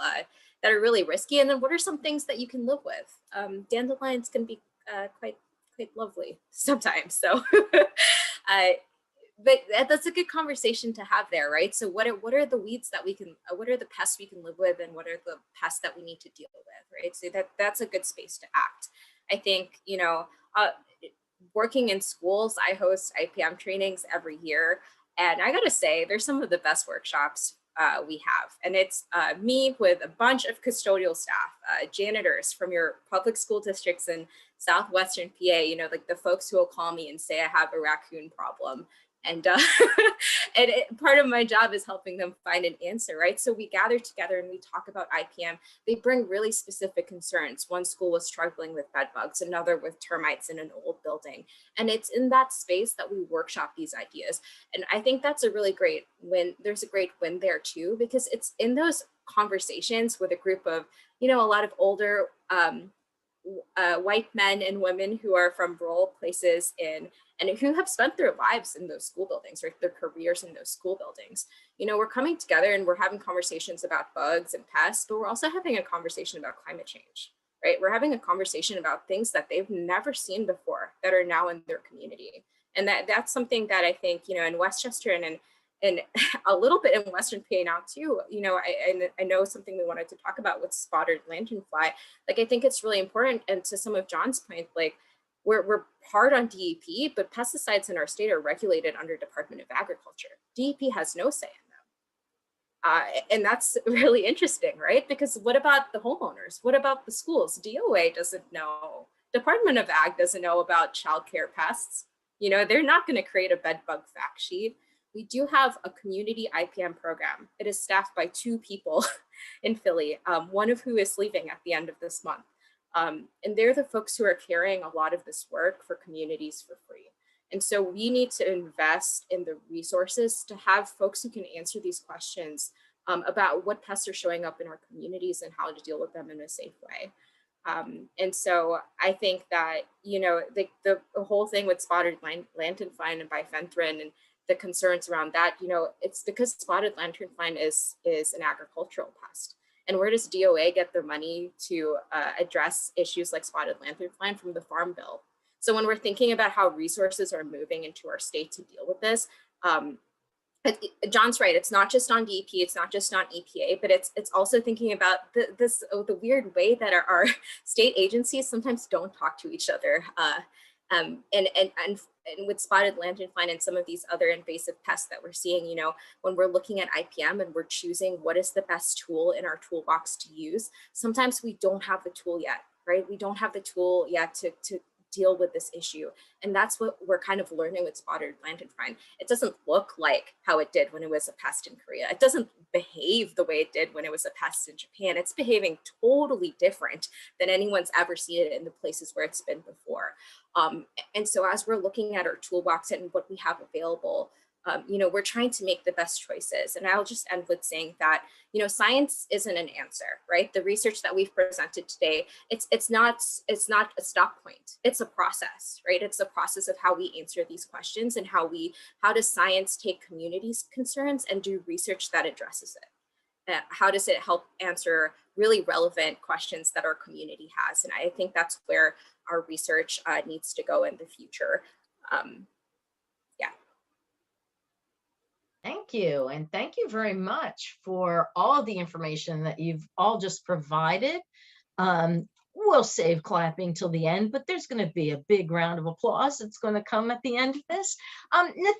that are really risky. And then what are some things that you can live with? Dandelions can be quite lovely sometimes. So, but that's a good conversation to have there, right? So what are the weeds that what are the pests we can live with, and what are the pests that we need to deal with, right? So that's a good space to act. I think, working in schools, I host IPM trainings every year. And I gotta say, they're some of the best workshops we have. And it's me with a bunch of custodial staff, janitors from your public school districts in Southwestern PA, you know, like the folks who will call me and say I have a raccoon problem. And, part of my job is helping them find an answer, right? So we gather together and we talk about IPM. They bring really specific concerns. One school was struggling with bed bugs, another with termites in an old building. And it's in that space that we workshop these ideas. And I think that's a really great win. There's a great win there too, because it's in those conversations with a group of, you know, a lot of older white men and women who are from rural places and who have spent their lives in those school buildings, or their careers in those school buildings. You know, we're coming together and we're having conversations about bugs and pests, but we're also having a conversation about climate change, right? We're having a conversation about things that they've never seen before that are now in their community. And that's something that I think, you know, in Westchester and a little bit in Western PA now too, you know, I know something we wanted to talk about with spotted lanternfly. Like, I think it's really important. And to some of John's point, like, we're hard on DEP, but pesticides in our state are regulated under Department of Agriculture. DEP has no say in them. And that's really interesting, right? Because what about the homeowners? What about the schools? DOA doesn't know. Department of Ag doesn't know about childcare pests. You know, they're not going to create a bed bug fact sheet. We do have a community IPM program. It is staffed by 2 people in Philly, one of who is leaving at the end of this month. And they're the folks who are carrying a lot of this work for communities for free. And so we need to invest in the resources to have folks who can answer these questions about what pests are showing up in our communities and how to deal with them in a safe way. And so I think that, you know, the whole thing with spotted lanternfly and bifenthrin and the concerns around that, you know, it's because spotted lanternfly is an agricultural pest. And where does DOA get their money to address issues like spotted lanternfly? From the Farm Bill. So when we're thinking about how resources are moving into our state to deal with this, John's right. It's not just on DEP, it's not just on EPA, but it's also thinking about the weird way that our state agencies sometimes don't talk to each other. And with spotted lanternfly and some of these other invasive pests that we're seeing, you know, when we're looking at IPM and we're choosing what is the best tool in our toolbox to use, sometimes we don't have the tool yet, right? We don't have the tool yet to deal with this issue. And that's what we're kind of learning with spotted lanternfly. It doesn't look like how it did when it was a pest in Korea. It doesn't behave the way it did when it was a pest in Japan. It's behaving totally different than anyone's ever seen it in the places where it's been before. And so as we're looking at our toolbox and what we have available, you know, we're trying to make the best choices. And I'll just end with saying that, you know, science isn't an answer, right? The research that we've presented today, it's not a stop point. It's a process, right? It's a process of how we answer these questions and how does science take communities' concerns and do research that addresses it? How does it help answer really relevant questions that our community has? And I think that's where our research needs to go in the future. Thank you. And thank you very much for all of the information that you've all just provided. We'll save clapping till the end, but there's going to be a big round of applause that's going to come at the end of this. Nathaniel,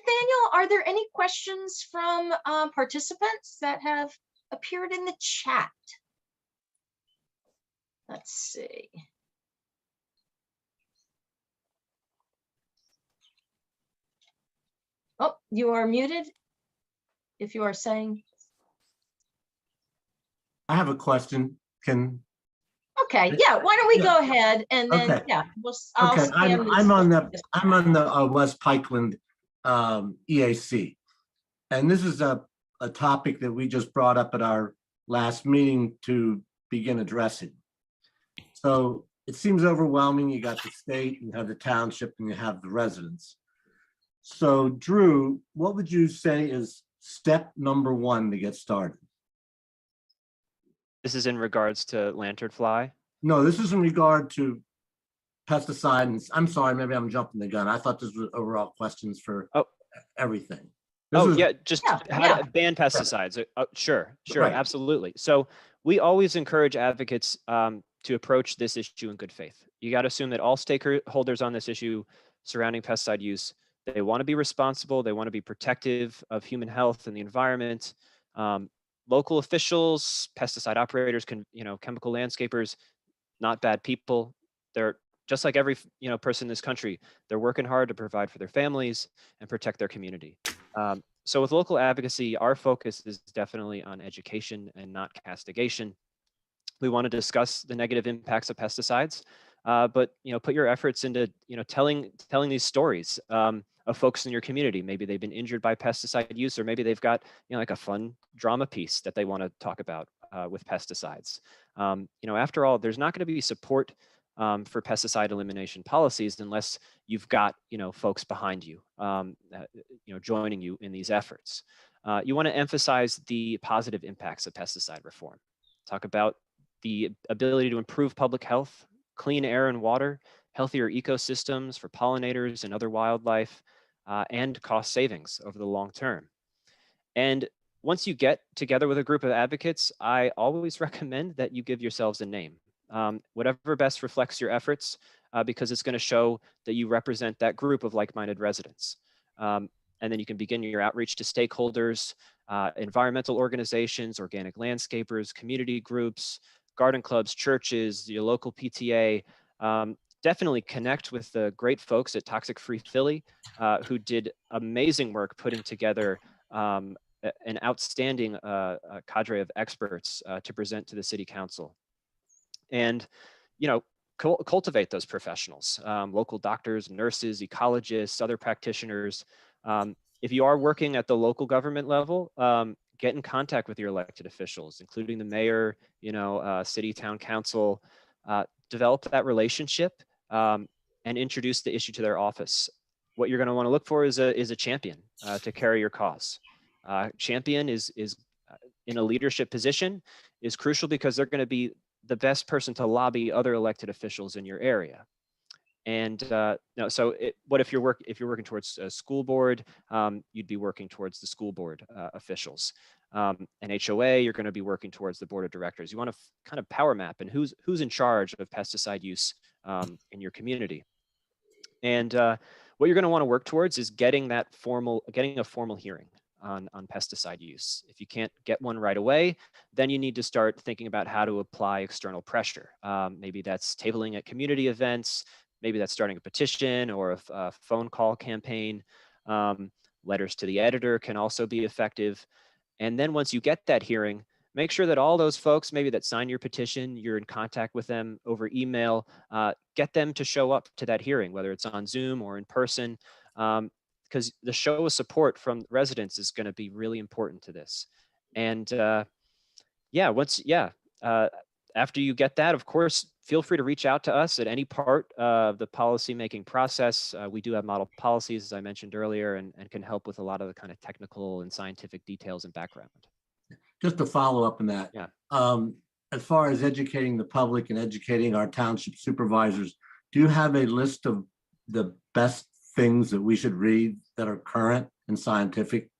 are there any questions from participants that have appeared in the chat? Let's see. Oh, you are muted. If you are saying. I have a question. Okay, yeah, why don't we go ahead and then, Okay. yeah, Okay, I'm on the West Pikeland EAC. And this is a topic that we just brought up at our last meeting to begin addressing. So it seems overwhelming. You got the state, you have the township, and you have the residents. So Drew, what would you say is step number 1 to get started? This is in regards to lanternfly? No, this is in regard to pesticides. I'm sorry, maybe I'm jumping the gun. I thought this was overall questions for everything. Just how to ban pesticides. Sure, right. Absolutely. So we always encourage advocates to approach this issue in good faith. You got to assume that all stakeholders on this issue surrounding pesticide use, they want to be responsible, they want to be protective of human health and the environment. local officials, pesticide operators, chemical landscapers, not bad people. They're just like every person in this country. They're working hard to provide for their families and protect their community. So with local advocacy, our focus is definitely on education and not castigation. We want to discuss the negative impacts of pesticides, but put your efforts into telling these stories of folks in your community. Maybe they've been injured by pesticide use, or maybe they've got like a fun drama piece that they want to talk about with pesticides. After all, there's not going to be support for pesticide elimination policies unless you've got folks behind you, joining you in these efforts. You want to emphasize the positive impacts of pesticide reform. Talk about the ability to improve public health, clean air and water, healthier ecosystems for pollinators and other wildlife, and cost savings over the long term. And once you get together with a group of advocates, I always recommend that you give yourselves a name. Whatever best reflects your efforts, because it's going to show that you represent that group of like-minded residents. And then you can begin your outreach to stakeholders, environmental organizations, organic landscapers, community groups, garden clubs, churches, your local PTA. Definitely connect with the great folks at Toxic Free Philly who did amazing work putting together an outstanding cadre of experts to present to the City Council. And, cultivate those professionals, local doctors, nurses, ecologists, other practitioners. If you are working at the local government level, get in contact with your elected officials, including the mayor, city, town council. Develop that relationship and introduce the issue to their office. What you're going to want to look for is a champion to carry your cause. Champion is in a leadership position is crucial because they're going to be the best person to lobby other elected officials in your area. And what if you're working towards a school board? You'd be working towards the school board officials. An HOA, you're going to be working towards the board of directors. You want to kind of power map and who's in charge of pesticide use in your community. And what you're going to want to work towards is getting a formal hearing on pesticide use. If you can't get one right away, then you need to start thinking about how to apply external pressure. Maybe that's tabling at community events. Maybe that's starting a petition or a phone call campaign. Letters to the editor can also be effective. And then once you get that hearing, make sure that all those folks maybe that sign your petition, you're in contact with them over email, get them to show up to that hearing, whether it's on Zoom or in person, because the show of support from residents is going to be really important to this. And after you get that, of course, feel free to reach out to us at any part of the policymaking process. We do have model policies, as I mentioned earlier, and can help with a lot of the kind of technical and scientific details and background. Just to follow up on that, as far as educating the public and educating our township supervisors, do you have a list of the best things that we should read that are current and scientific?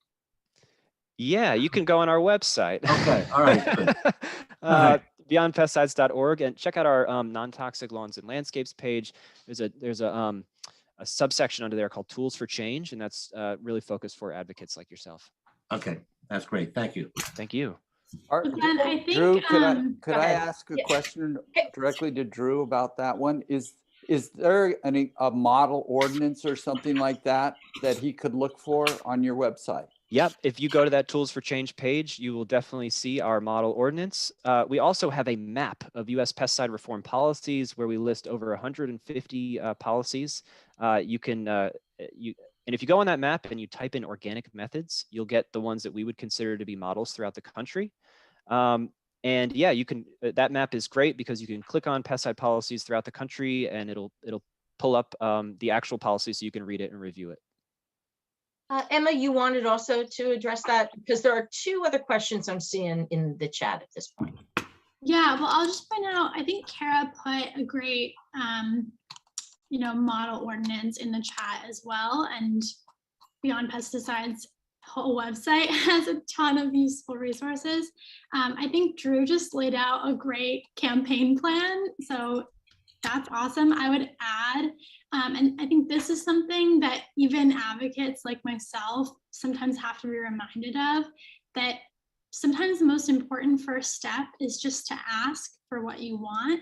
Yeah, you can go on our website. Okay, all right. beyondpesticides.org, and check out our non-toxic lawns and landscapes page. There's a subsection under there called Tools for Change, and that's really focused for advocates like yourself. Okay, that's great. Thank you. Thank you. Again, I think, Drew, could I ask a question directly to Drew about that one? Is there a model ordinance or something like that he could look for on your website? Yep. If you go to that Tools for Change page, you will definitely see our model ordinance. We also have a map of U.S. pesticide reform policies where we list over 150 policies. And if you go on that map and you type in organic methods, you'll get the ones that we would consider to be models throughout the country. And yeah, you can. That map is great because you can click on pesticide policies throughout the country, and it'll pull up the actual policy so you can read it and review it. Emma, you wanted also to address that because there are two other questions I'm seeing in the chat at this point. Yeah, well, I'll just point out, I think Kara put a great, model ordinance in the chat as well. And Beyond Pesticides whole website has a ton of useful resources. I think Drew just laid out a great campaign plan. So that's awesome. I would add, and I think this is something that even advocates like myself sometimes have to be reminded of, that sometimes the most important first step is just to ask for what you want.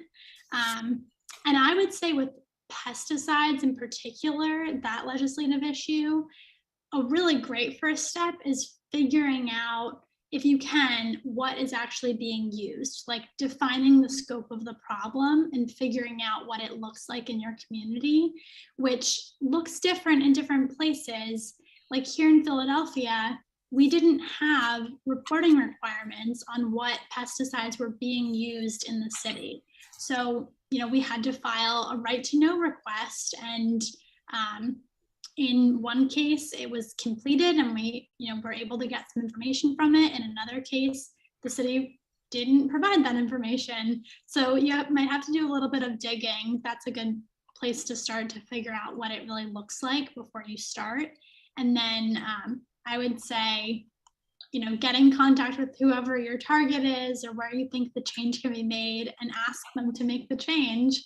And I would say with pesticides in particular, that legislative issue, a really great first step is figuring out, if you can, what is actually being used, like defining the scope of the problem and figuring out what it looks like in your community, which looks different in different places. Like here in Philadelphia, we didn't have reporting requirements on what pesticides were being used in the city. So, we had to file a right to know request, and in one case it was completed and we, were able to get some information from it. In another case, the city didn't provide that information. So you might have to do a little bit of digging. That's a good place to start to figure out what it really looks like before you start. And then I would say, get in contact with whoever your target is or where you think the change can be made and ask them to make the change.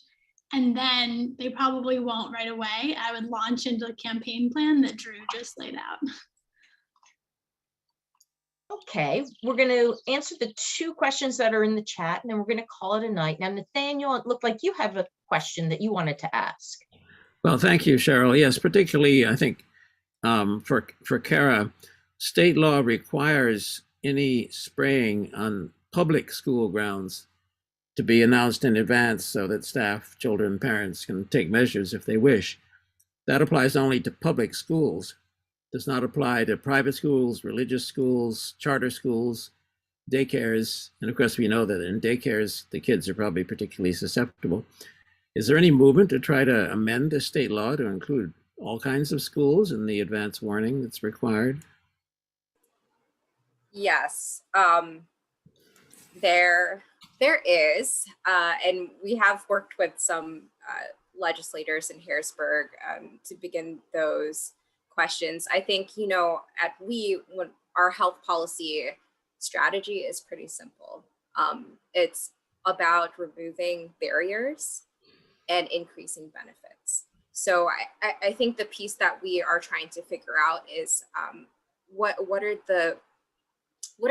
And then they probably won't right away. I would launch into a campaign plan that Drew just laid out. Okay, we're going to answer the 2 questions that are in the chat, and then we're going to call it a night. Now, Nathaniel, it looked like you have a question that you wanted to ask. Well, thank you, Cheryl. Yes, particularly, I think, for Kara, state law requires any spraying on public school grounds to be announced in advance so that staff, children, parents can take measures if they wish. That applies only to public schools. Does not apply to private schools, religious schools, charter schools, daycares. And of course, we know that in daycares, the kids are probably particularly susceptible. Is there any movement to try to amend the state law to include all kinds of schools in the advance warning that's required? Yes, there is, and we have worked with some legislators in Harrisburg to begin those questions. I think, when our health policy strategy is pretty simple. It's about removing barriers and increasing benefits. So I think the piece that we are trying to figure out is what are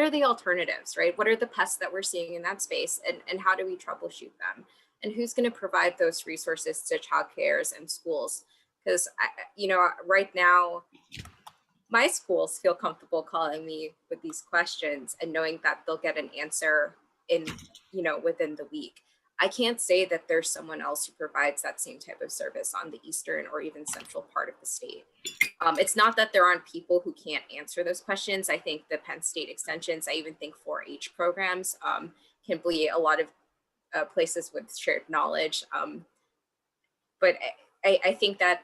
the alternatives, right? What are the pests that we're seeing in that space, and how do we troubleshoot them? And who's going to provide those resources to childcares and schools? Because, right now, my schools feel comfortable calling me with these questions and knowing that they'll get an answer within the week. I can't say that there's someone else who provides that same type of service on the eastern or even central part of the state. It's not that there aren't people who can't answer those questions. I think the Penn State extensions, I even think 4-H programs can be a lot of places with shared knowledge. But I think that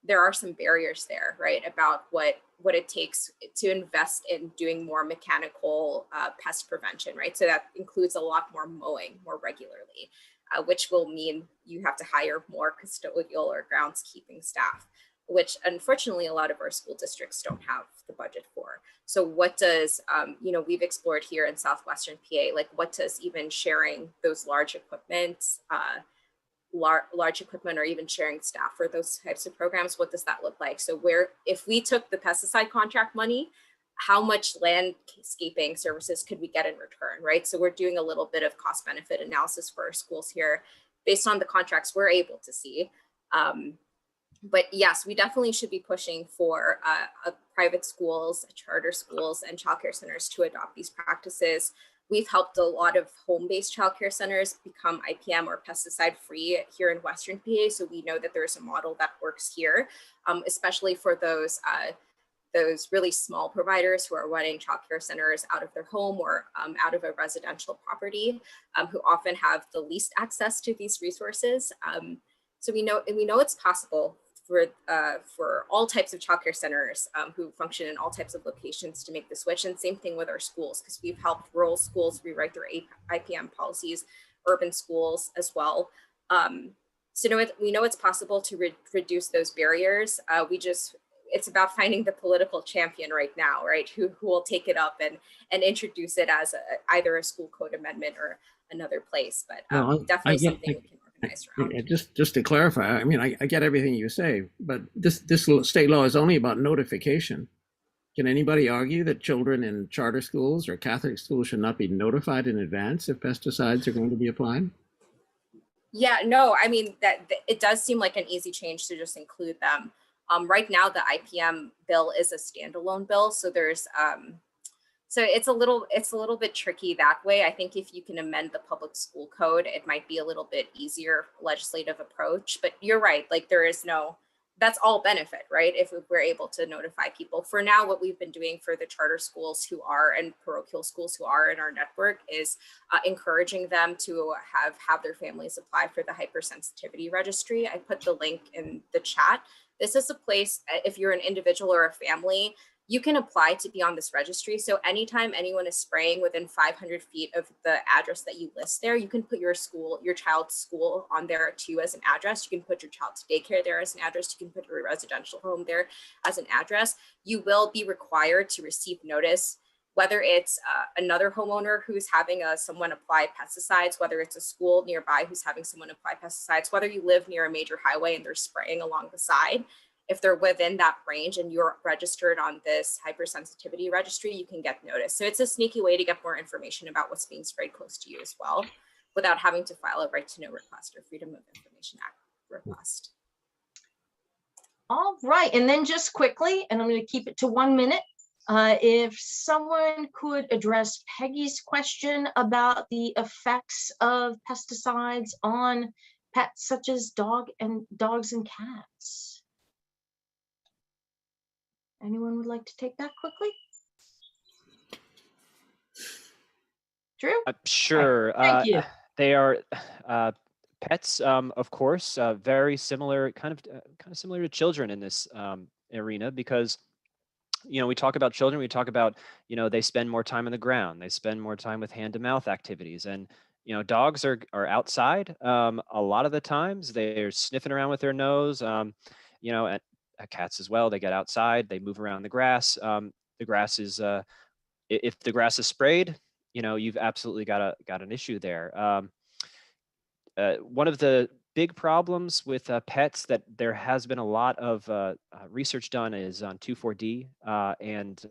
there are some barriers there, right, about what it takes to invest in doing more mechanical pest prevention, right? So that includes a lot more mowing more regularly, which will mean you have to hire more custodial or groundskeeping staff, which unfortunately a lot of our school districts don't have the budget for. So what does, we've explored here in Southwestern PA, like what does even sharing those large equipment, or even sharing staff for those types of programs, what does that look like? So if we took the pesticide contract money, how much landscaping services could we get in return, right? So we're doing a little bit of cost benefit analysis for our schools here based on the contracts we're able to see. But yes, we definitely should be pushing for private schools, charter schools, and childcare centers to adopt these practices. We've helped a lot of home-based childcare centers become IPM or pesticide-free here in Western PA. So we know that there's a model that works here, especially for those really small providers who are running childcare centers out of their home or out of a residential property, who often have the least access to these resources. So we know it's possible for all types of childcare centers who function in all types of locations to make the switch. And same thing with our schools, because we've helped rural schools rewrite their IPM policies, urban schools as well. So we know it's possible to reduce those barriers. It's about finding the political champion right now, right? Who will take it up and introduce it as either a school code amendment or another place, but definitely something we can organize around. Just to clarify, I mean, I get everything you say, but this state law is only about notification. Can anybody argue that children in charter schools or Catholic schools should not be notified in advance if pesticides are going to be applied? Yeah, no, I mean, it does seem like an easy change to just include them. Right now, the IPM bill is a standalone bill, so there's so it's a little bit tricky that way. I think if you can amend the public school code, it might be a little bit easier legislative approach. But you're right, like there is no, that's all benefit, right? If we're able to notify people. For now, what we've been doing for the charter schools who are and parochial schools who are in our network is encouraging them to have their families apply for the hypersensitivity registry. I put the link in the chat. This is a place, if you're an individual or a family, you can apply to be on this registry. So anytime anyone is spraying within 500 feet of the address that you list there, you can put your child's school on there too as an address. You can put your child's daycare there as an address. You can put your residential home there as an address. You will be required to receive notice, whether it's another homeowner who's having someone apply pesticides, whether it's a school nearby who's having someone apply pesticides, whether you live near a major highway and they're spraying along the side. If they're within that range and you're registered on this hypersensitivity registry, you can get notice. So it's a sneaky way to get more information about what's being sprayed close to you as well, without having to file a right to know request or Freedom of Information Act request. All right, and then just quickly, and I'm going to keep it to 1 minute. If someone could address Peggy's question about the effects of pesticides on pets such as dogs and cats. Anyone would like to take that quickly? Drew? Sure. Thank you. They are pets, of course, very similar, kind of similar to children in this arena, because we talk about children, we talk about they spend more time on the ground, they spend more time with hand-to-mouth activities, and dogs are outside a lot of the times. They're sniffing around with their nose. Cats as well. They get outside, they move around the grass. The grass is, if the grass is sprayed, you've absolutely got an issue there. One of the big problems with pets that there has been a lot of research done is on 2,4-D and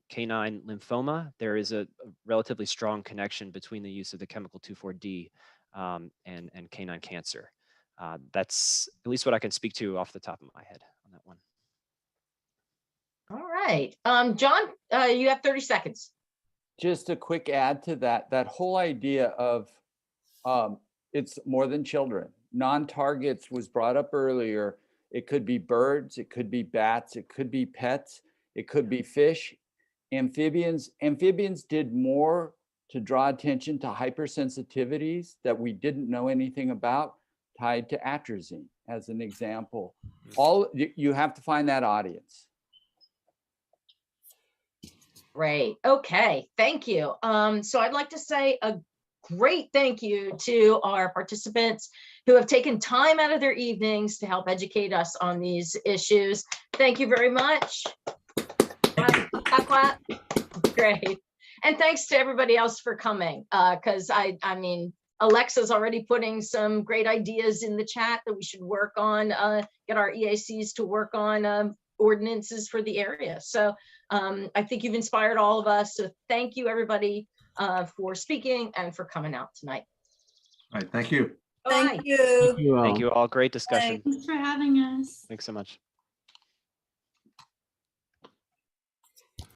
canine lymphoma. There is a relatively strong connection between the use of the chemical 2,4-D and canine cancer. That's at least what I can speak to off the top of my head on that one. All right. John, you have 30 seconds. Just a quick add to that. That whole idea of it's more than children. Non-targets was brought up earlier. It could be birds, it could be bats, it could be pets, it could be fish, amphibians. Amphibians did more to draw attention to hypersensitivities that we didn't know anything about, tied to atrazine as an example. You have to find that audience. Great. Okay. Thank you. So I'd like to say a great thank you to our participants who have taken time out of their evenings to help educate us on these issues. Thank you very much. Clap, clap. Great. And thanks to everybody else for coming, because I mean, Alexa's already putting some great ideas in the chat that we should work on, get our EACs to work on ordinances for the area. So I think you've inspired all of us. So thank you, everybody, for speaking and for coming out tonight. All right, thank you. Bye. Thank you. Thank you all. Thank you all. Great discussion. Thanks for having us. Thanks so much.